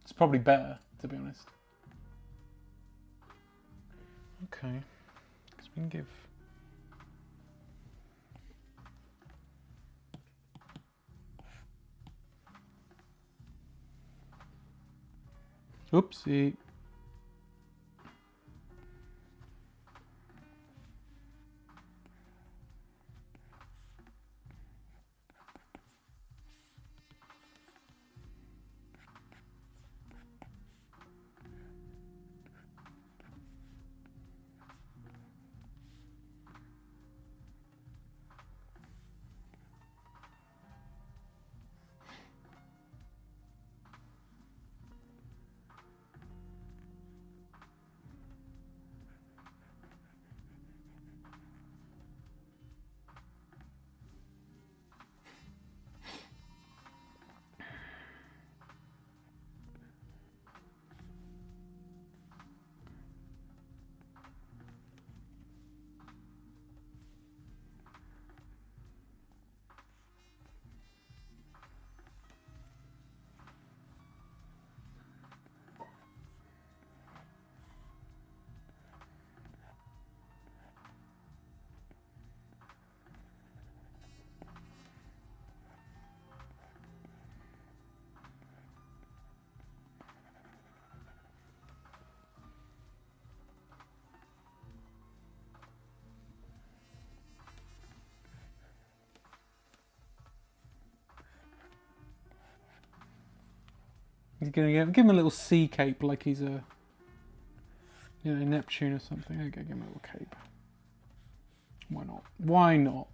It's probably better, to be honest. Okay, because we can give. Oopsie. He's gonna give him a little sea cape like he's a, you know, Neptune or something. Okay, give him a little cape. Why not? Why not?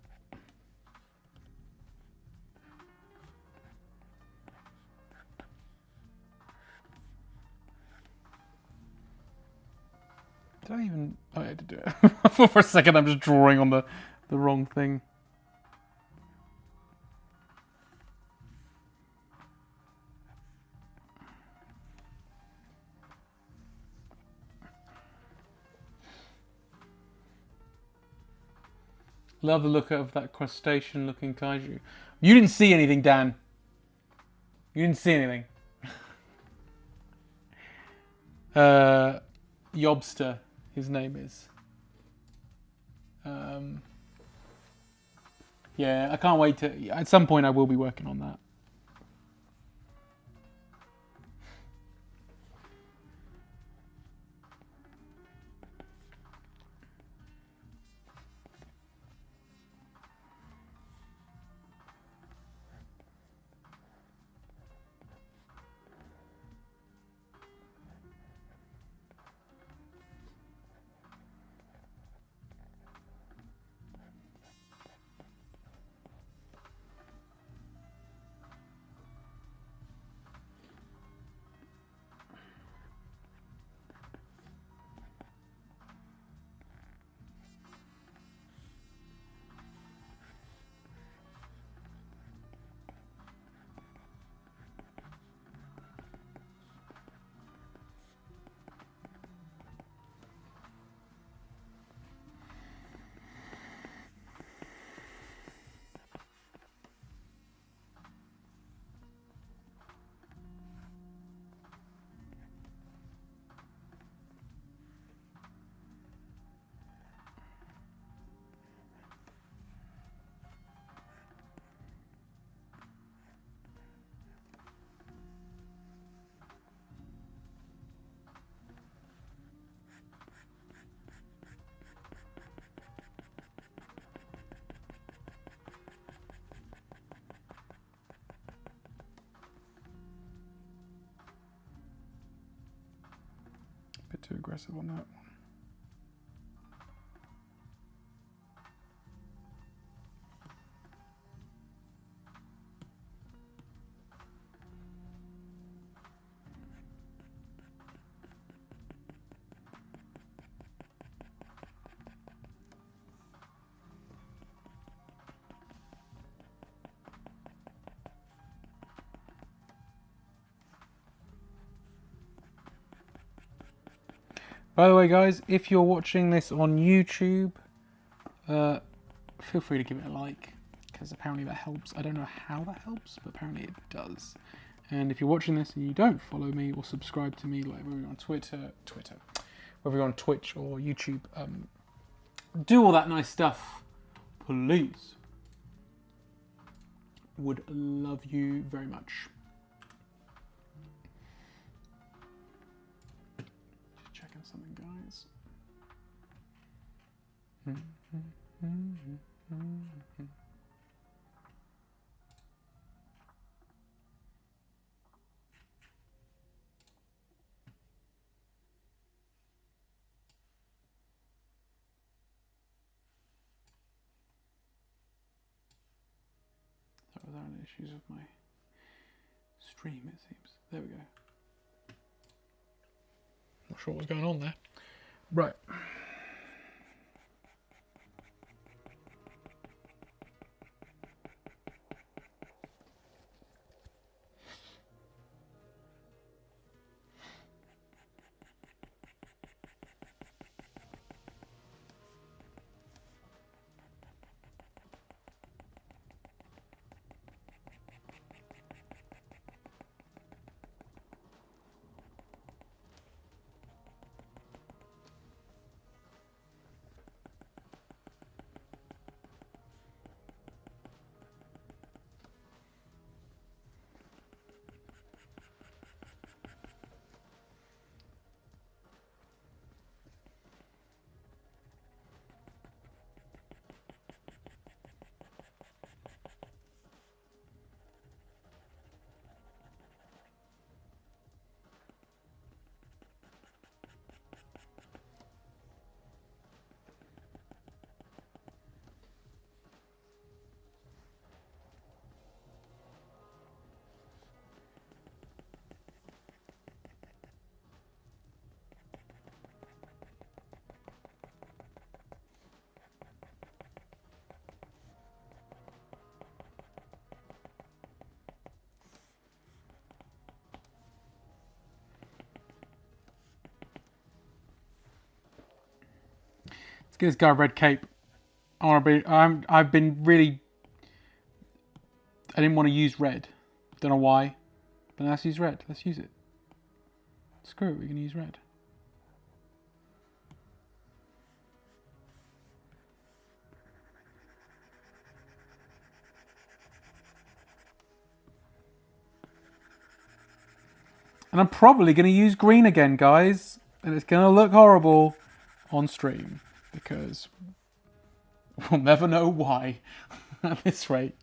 Did I even? Oh, I had to do it. I thought for a second I'm just drawing on the wrong thing. Love the look of that crustacean-looking kaiju. You didn't see anything, Dan. You didn't see anything. Yobster, his name is. Yeah, I can't wait to. At some point, I will be working on that. Bit too aggressive on that one. By the way, guys, if you're watching this on YouTube, feel free to give it a like, because apparently that helps. I don't know how that helps, but apparently it does. And if you're watching this and you don't follow me or subscribe to me, like whether you're on Twitter, whether you're on Twitch or YouTube, do all that nice stuff, please. Would love you very much. Just checking something, guys. There are any issues with my stream, it seems. There we go. Not sure what's going on there. Right. Let's get this guy a red cape. I've been really. I didn't want to use red. Don't know why. But let's use red. Let's use it. Screw it, we're going to use red. And I'm probably going to use green again, guys. And it's going to look horrible on stream. Because we'll never know why at this rate.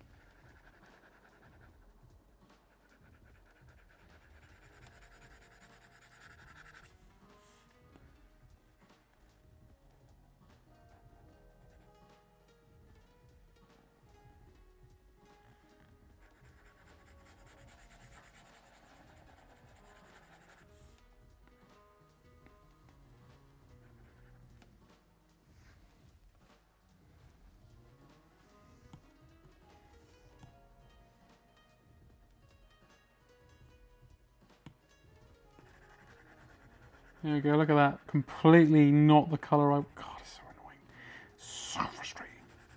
There we go, look at that. Completely not the colour I... God, it's so annoying. So frustrating.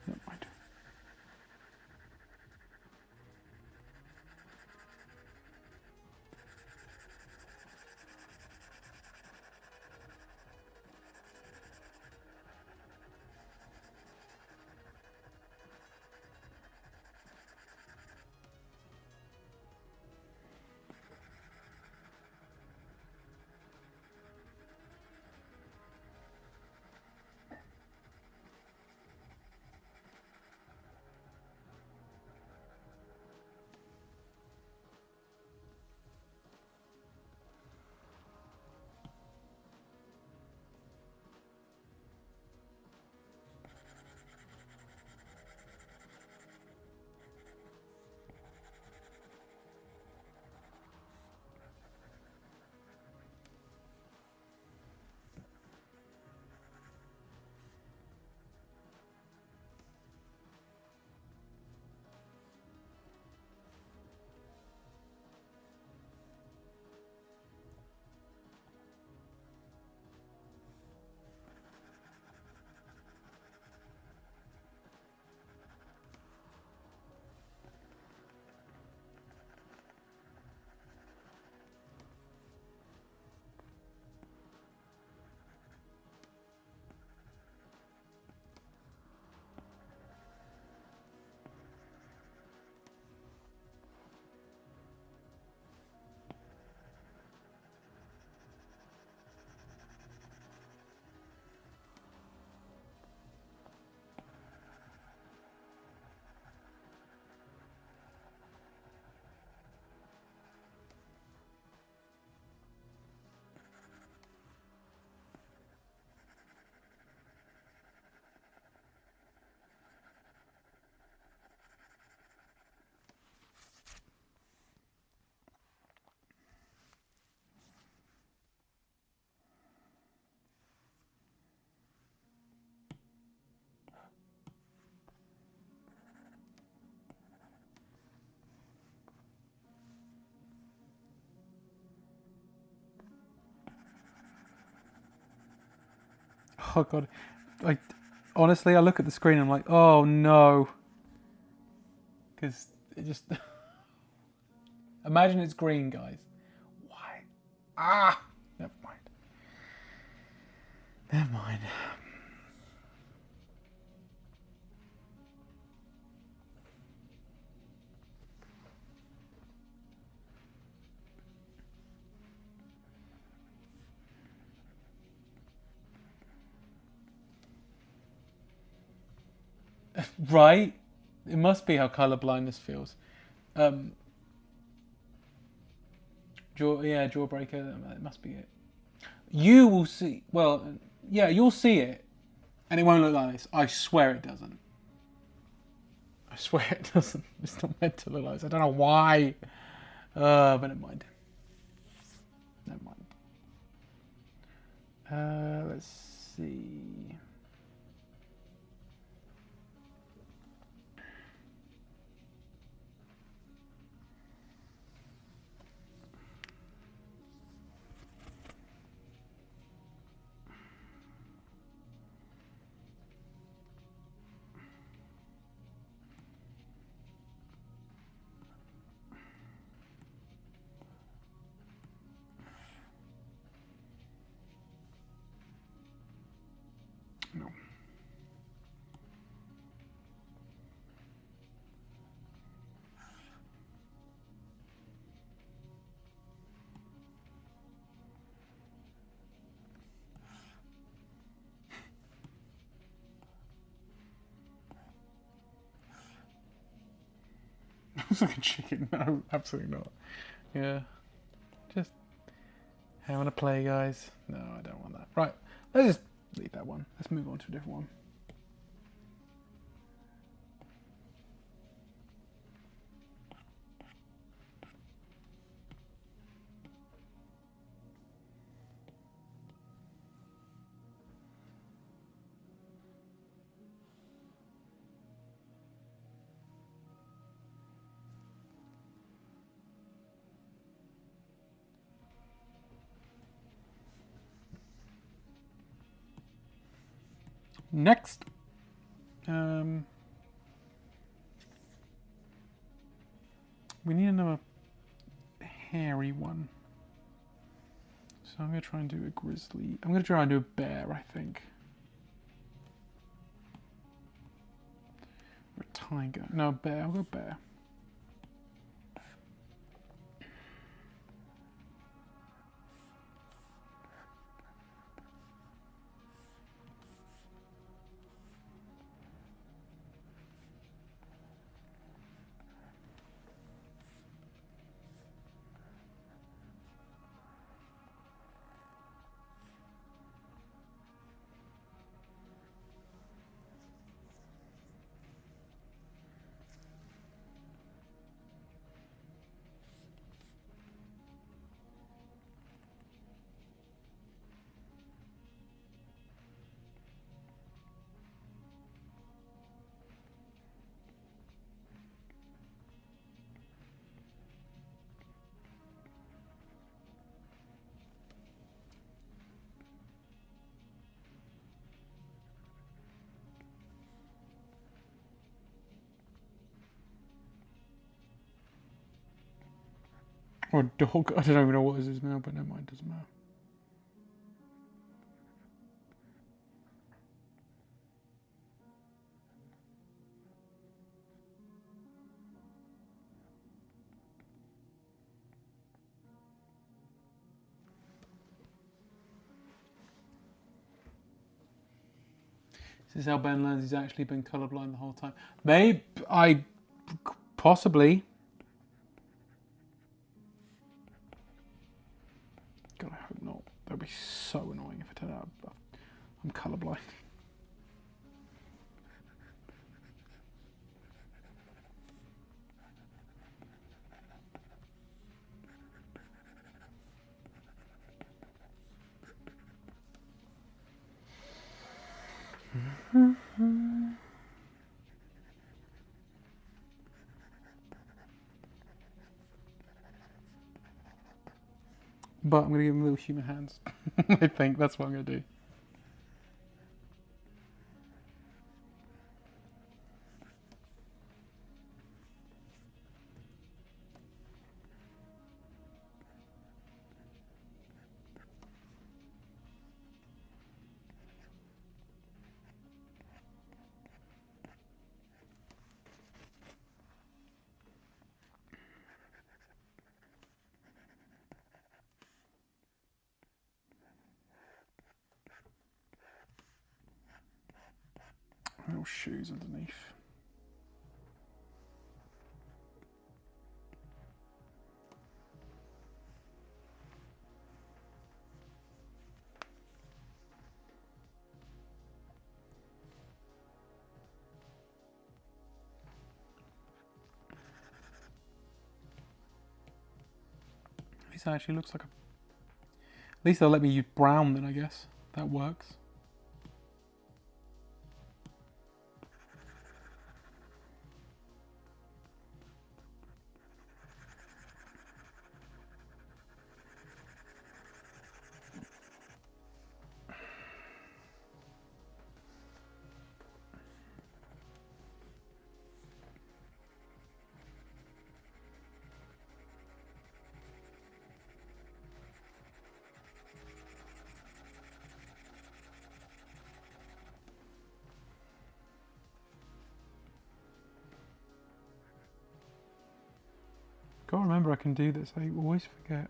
Never mind. Oh god, honestly, I look at the screen and I'm like, oh no, because it just imagine it's green, guys. Why? Ah, never mind. Never mind. Right? It must be how colour blindness feels. Jawbreaker, it must be it. You will see, well, yeah, you'll see it, and it won't look like this. I swear it doesn't. I swear it doesn't. It's not meant to look like this. I don't know why. But never mind. Never mind. Let's see. No. Looks like a chicken. No, absolutely not. Yeah. Just, hey, I want to play, guys. No, I don't want that. Right. Let's just leave that one. Let's move on to a different one. Next. We need another hairy one. So I'm going to try and do a grizzly. I'm going to try and do a bear, I think. Or a tiger. No, bear. I'll go bear. Or dog. I don't even know what is his now, but never mind. Doesn't matter. This is how Ben learns he's actually been colourblind the whole time. Maybe possibly. God, I hope not. That would be so annoying if it turned out I'm colourblind. But I'm going to give him little human hands. I think that's what I'm going to do. original shoes underneath. This actually looks like a... At least they'll let me use brown then, I guess. That works. Can't remember I can do this. I always forget.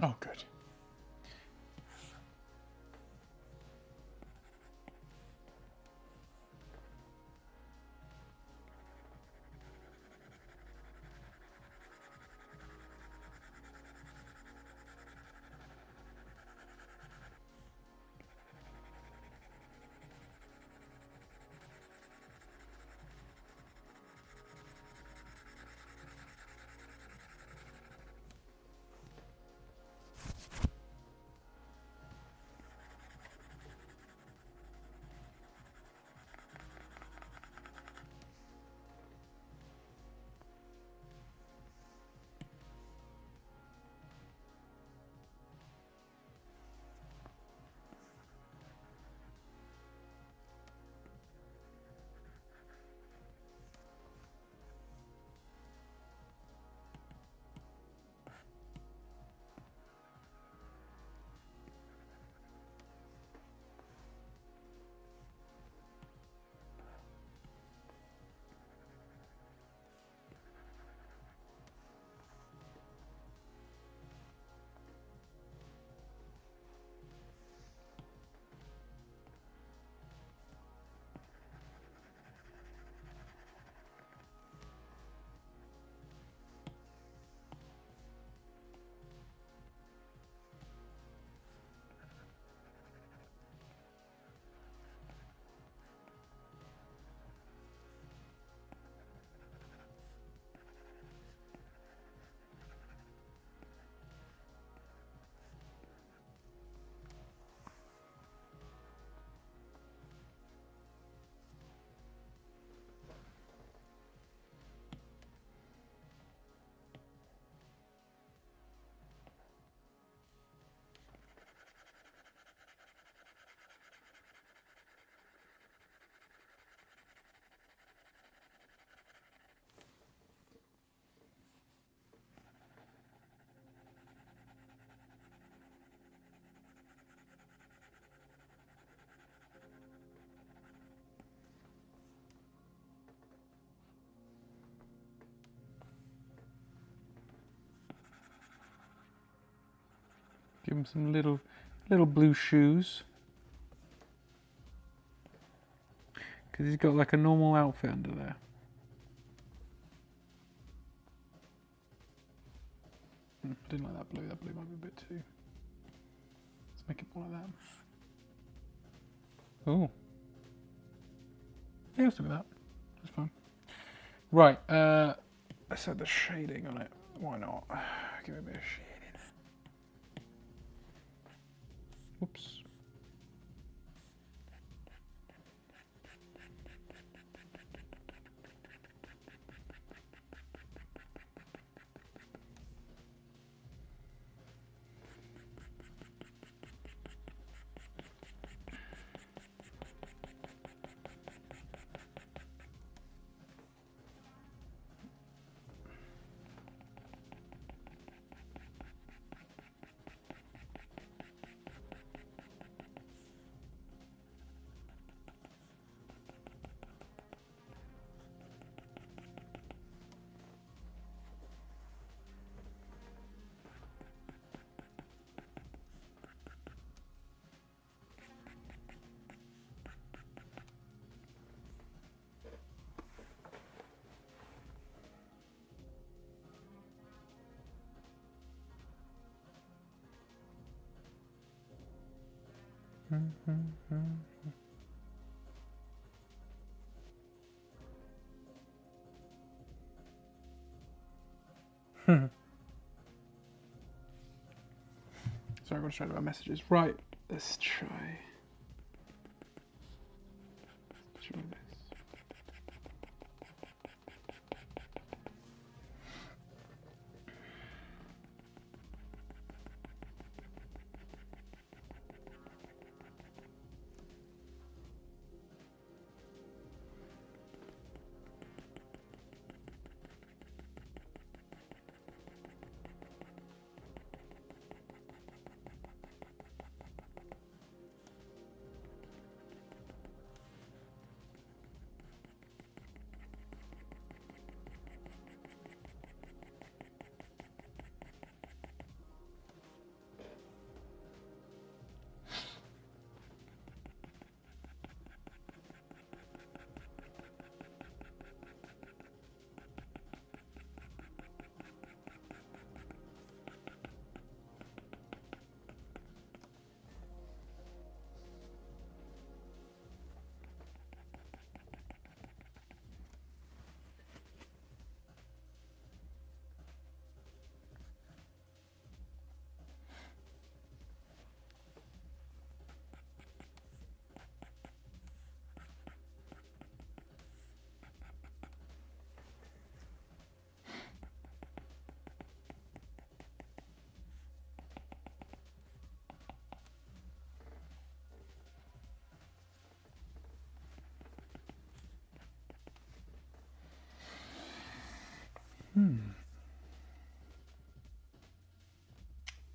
Oh, good. Give him some little blue shoes. Because he's got like a normal outfit under there. I didn't like that blue. That blue might be a bit too... Let's make it more like that. Oh. Yeah, let's do that. That's fine. Right, let's add the shading on it. Why not? Give it a bit of shading. Whoops. Sorry, I'm distracted by messages. Right, let's try.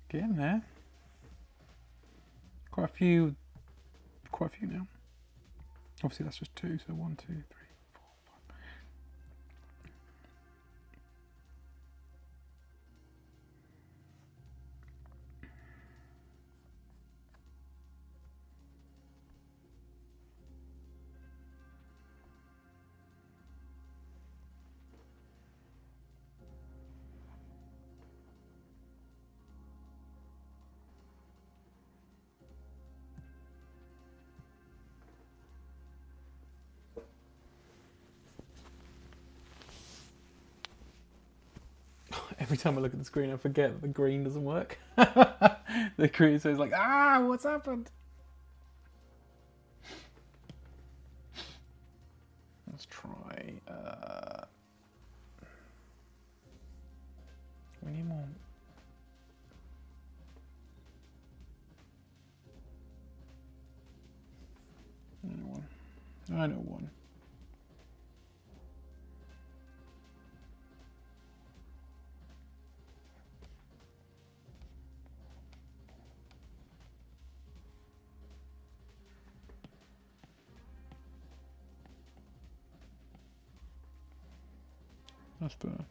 Getting there. Quite a few now. Obviously that's just 2, so 1, 2, 3, 4, 5. Every time I look at the screen, I forget that the green doesn't work. The green says like, what's happened? Let's try. We need more. I know one. That's better.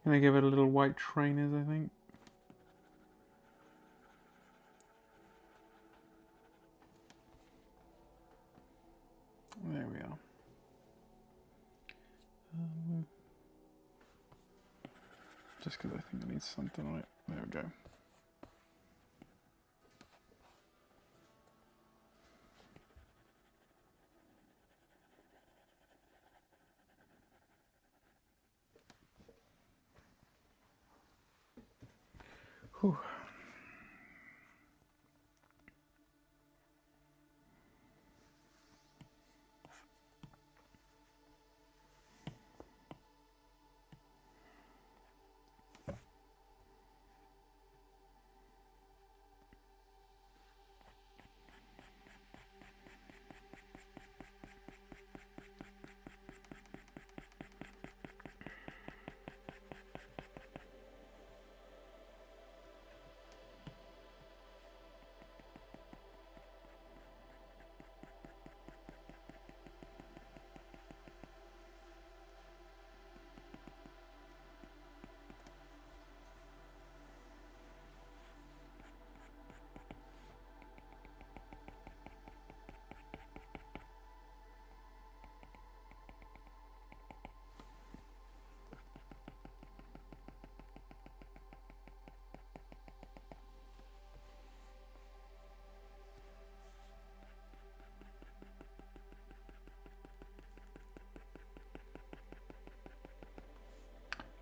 Gonna give it a little white trainers, I think. There we are. Just because I think it needs something on it. There we go. Whew.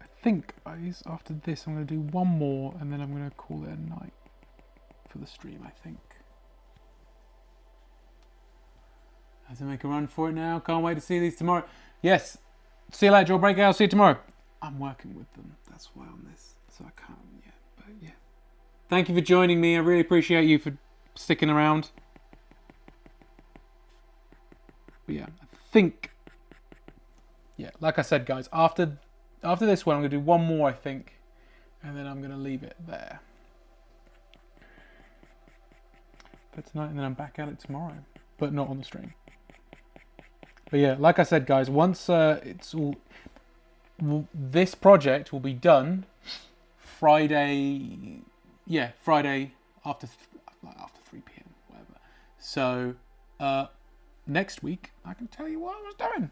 I think, guys, after this I'm going to do one more and then I'm going to call it a night for the stream, I think. I have to make a run for it now. Can't wait to see these tomorrow. Yes. See you later, Jawbreaker. I'll see you tomorrow. I'm working with them. That's why on this. So I can't yet. But yeah. Thank you for joining me. I really appreciate you for sticking around. But yeah, I think... Yeah, like I said, guys, after this one, I'm going to do one more, I think. And then I'm going to leave it there for tonight. And then I'm back at it tomorrow. But not on the stream. But yeah, like I said, guys, once it's all... This project will be done Friday... Yeah, Friday after 3 p.m, whatever. So, next week, I can tell you what I was doing.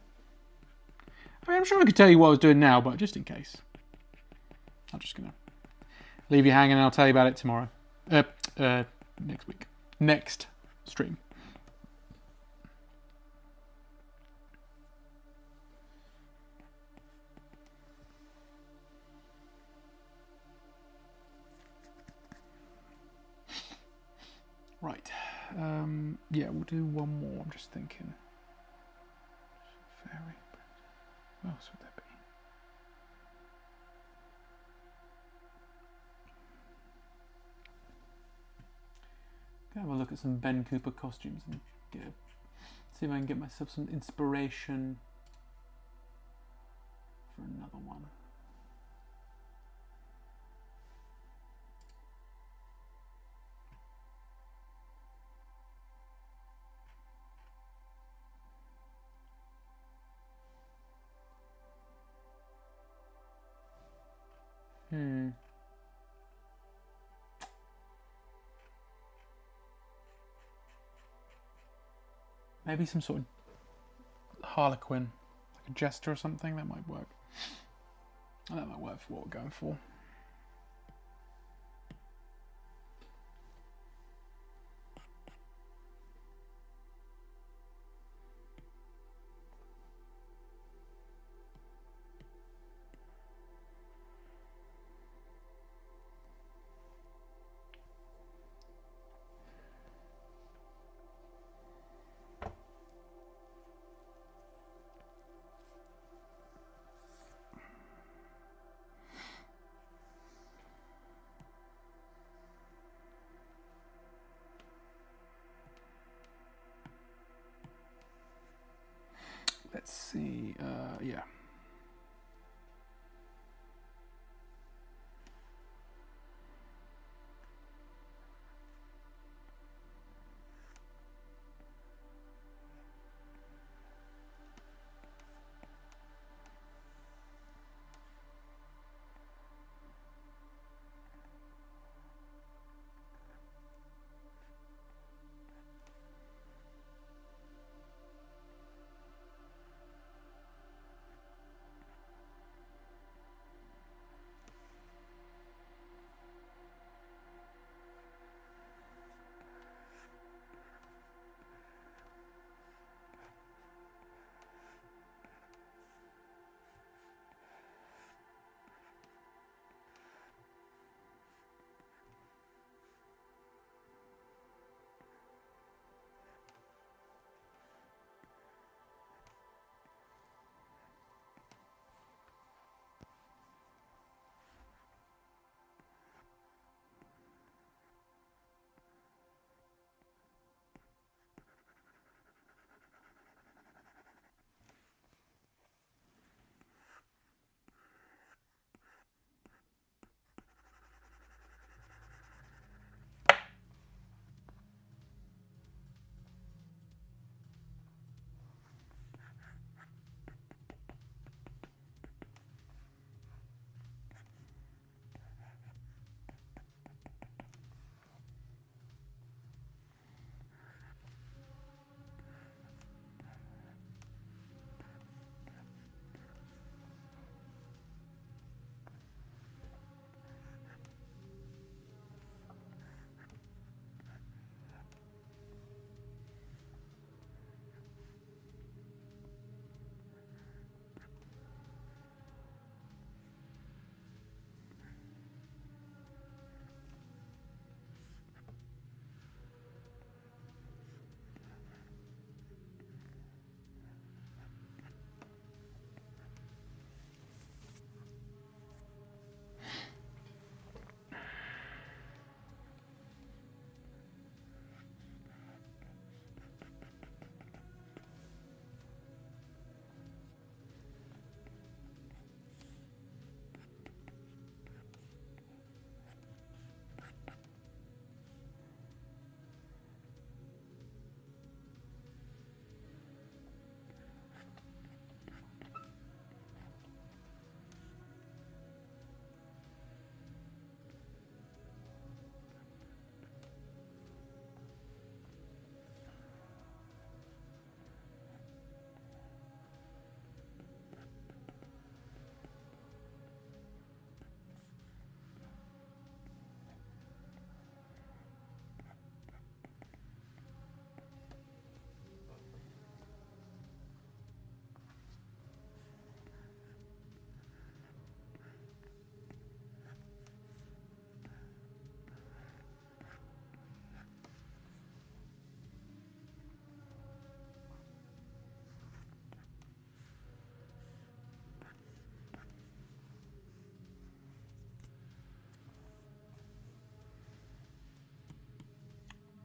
I mean, I'm sure I could tell you what I was doing now, but just in case. I'm just going to leave you hanging and I'll tell you about it tomorrow. Next week. Next stream. Right. Yeah, we'll do one more. I'm just thinking. Fairy. What else would that be? Have a look at some Ben Cooper costumes and see if I can get myself some inspiration for another one. Maybe some sort of Harlequin, like a jester or something. That might work. That might work for what we're going for. Let's see, yeah.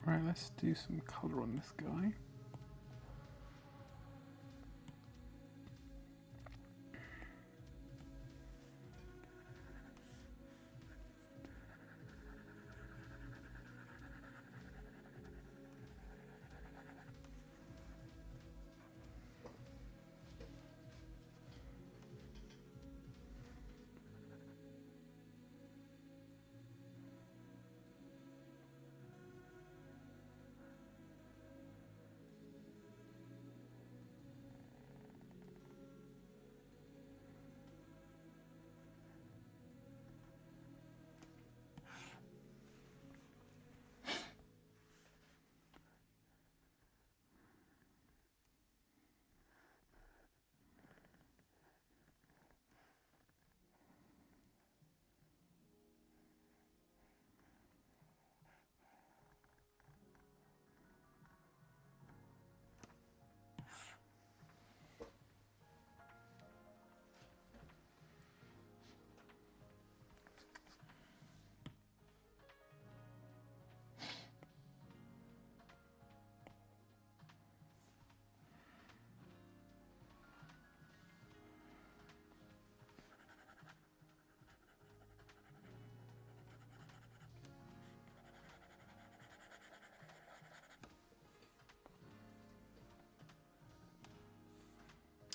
Right, let's do some colour on this guy.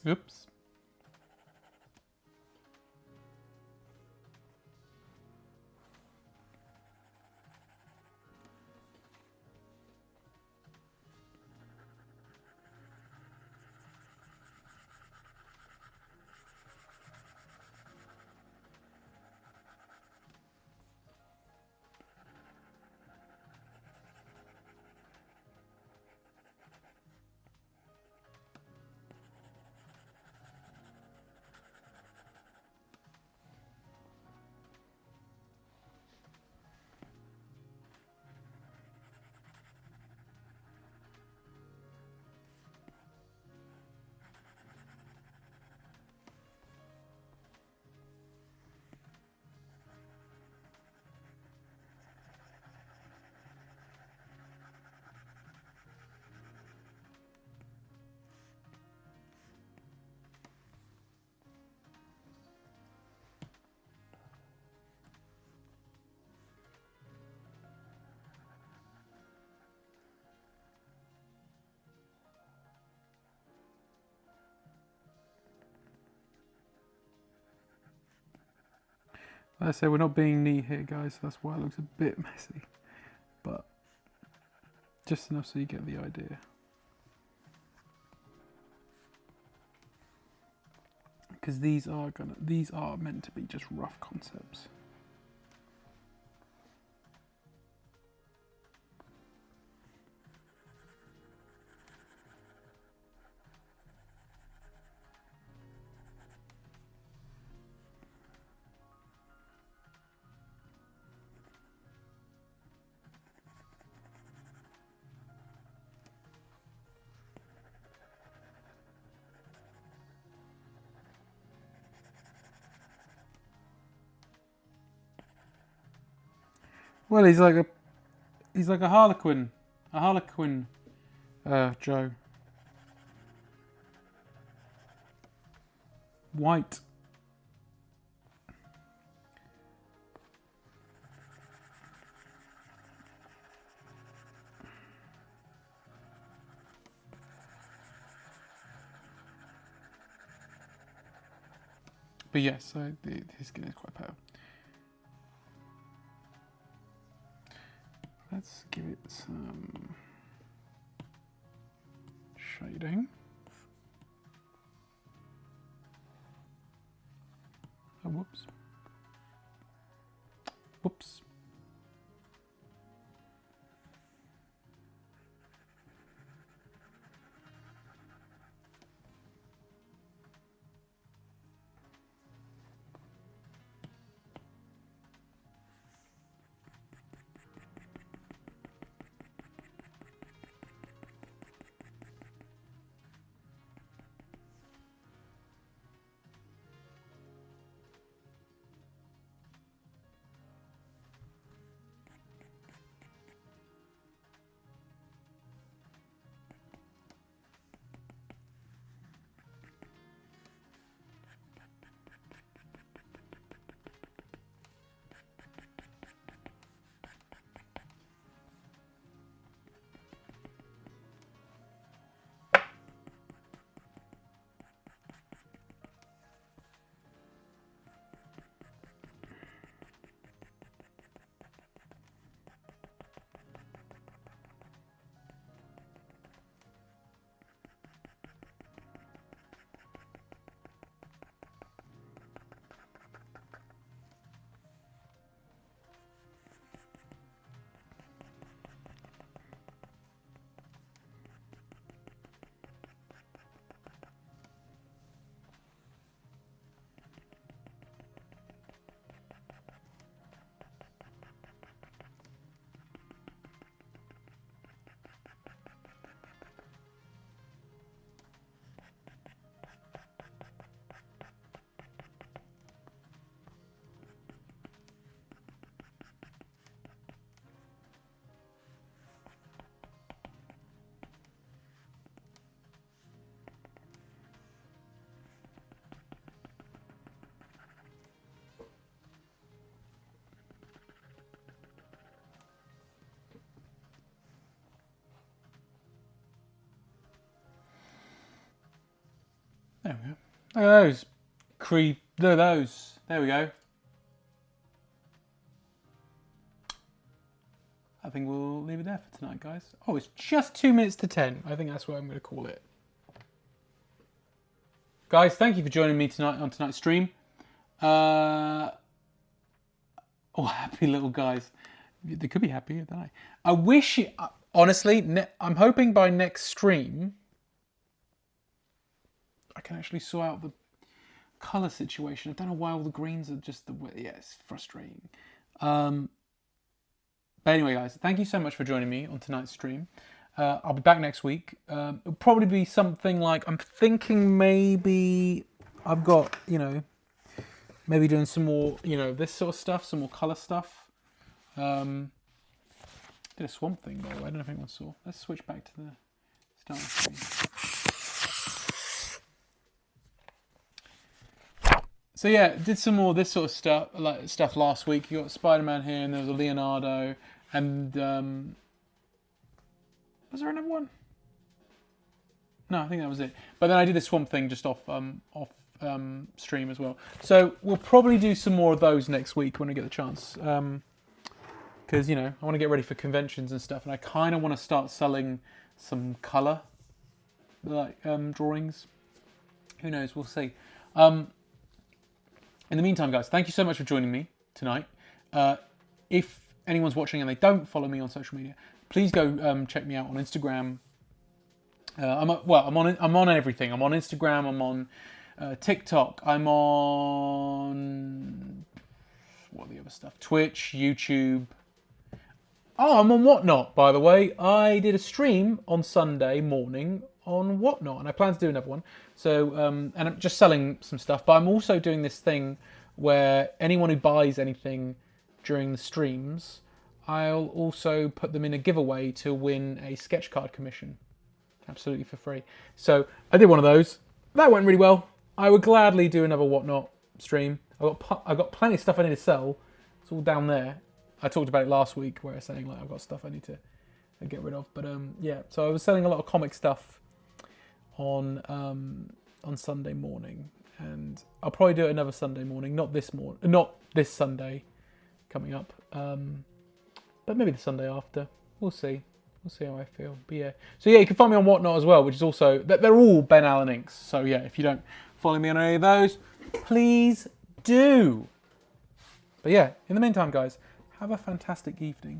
Oops. Like I say, we're not being neat here, guys, so that's why it looks a bit messy. But just enough so you get the idea. Because these are meant to be just rough concepts. Well, he's like a harlequin, Joe. White. But yes, so his skin is quite pale. Let's give it some shading. Oh, whoops. Whoops. There we go. Look at those. Look at those. There we go. I think we'll leave it there for tonight, guys. Oh, it's just 2 minutes to 10. I think that's what I'm going to call it. Guys, thank you for joining me tonight on tonight's stream. Oh, happy little guys. They could be happy, don't I? I wish, honestly, I'm hoping by next stream, I can actually sort out the colour situation. I don't know why all the greens are just the way. Yeah, it's frustrating. But anyway, guys, thank you so much for joining me on tonight's stream. I'll be back next week. It'll probably be something like, I'm thinking maybe I've got, maybe doing some more, this sort of stuff, some more colour stuff. Did a Swamp Thing, by the way. I don't know if anyone saw. Let's switch back to the starting screen. So yeah, did some more this sort of stuff last week. You got Spider-Man here, and there was a Leonardo, and was there another one? No, I think that was it. But then I did this Swamp Thing just off stream as well. So we'll probably do some more of those next week when I get the chance. Because I want to get ready for conventions and stuff, and I kind of want to start selling some colour, drawings. Who knows? We'll see. In the meantime, guys, thank you so much for joining me tonight. If anyone's watching and they don't follow me on social media, please go check me out on Instagram. I'm on everything. I'm on Instagram. I'm on TikTok. I'm on what are the other stuff? Twitch, YouTube. Oh, I'm on Whatnot, by the way. I did a stream on Sunday morning on Whatnot, and I plan to do another one. So, and I'm just selling some stuff, but I'm also doing this thing where anyone who buys anything during the streams, I'll also put them in a giveaway to win a sketch card commission, absolutely for free. So I did one of those. That went really well. I would gladly do another Whatnot stream. I've got plenty of stuff I need to sell. It's all down there. I talked about it last week where I was saying I've got stuff I need to get rid of. But yeah, so I was selling a lot of comic stuff on Sunday morning, and I'll probably do it another Sunday morning, not this Sunday coming up, but maybe the Sunday after. We'll see how I feel. But yeah, so yeah, you can find me on Whatnot as well, which is also, they're all Ben Allen Inks. So yeah, if you don't follow me on any of those, please do. But yeah, in the meantime, guys, have a fantastic evening.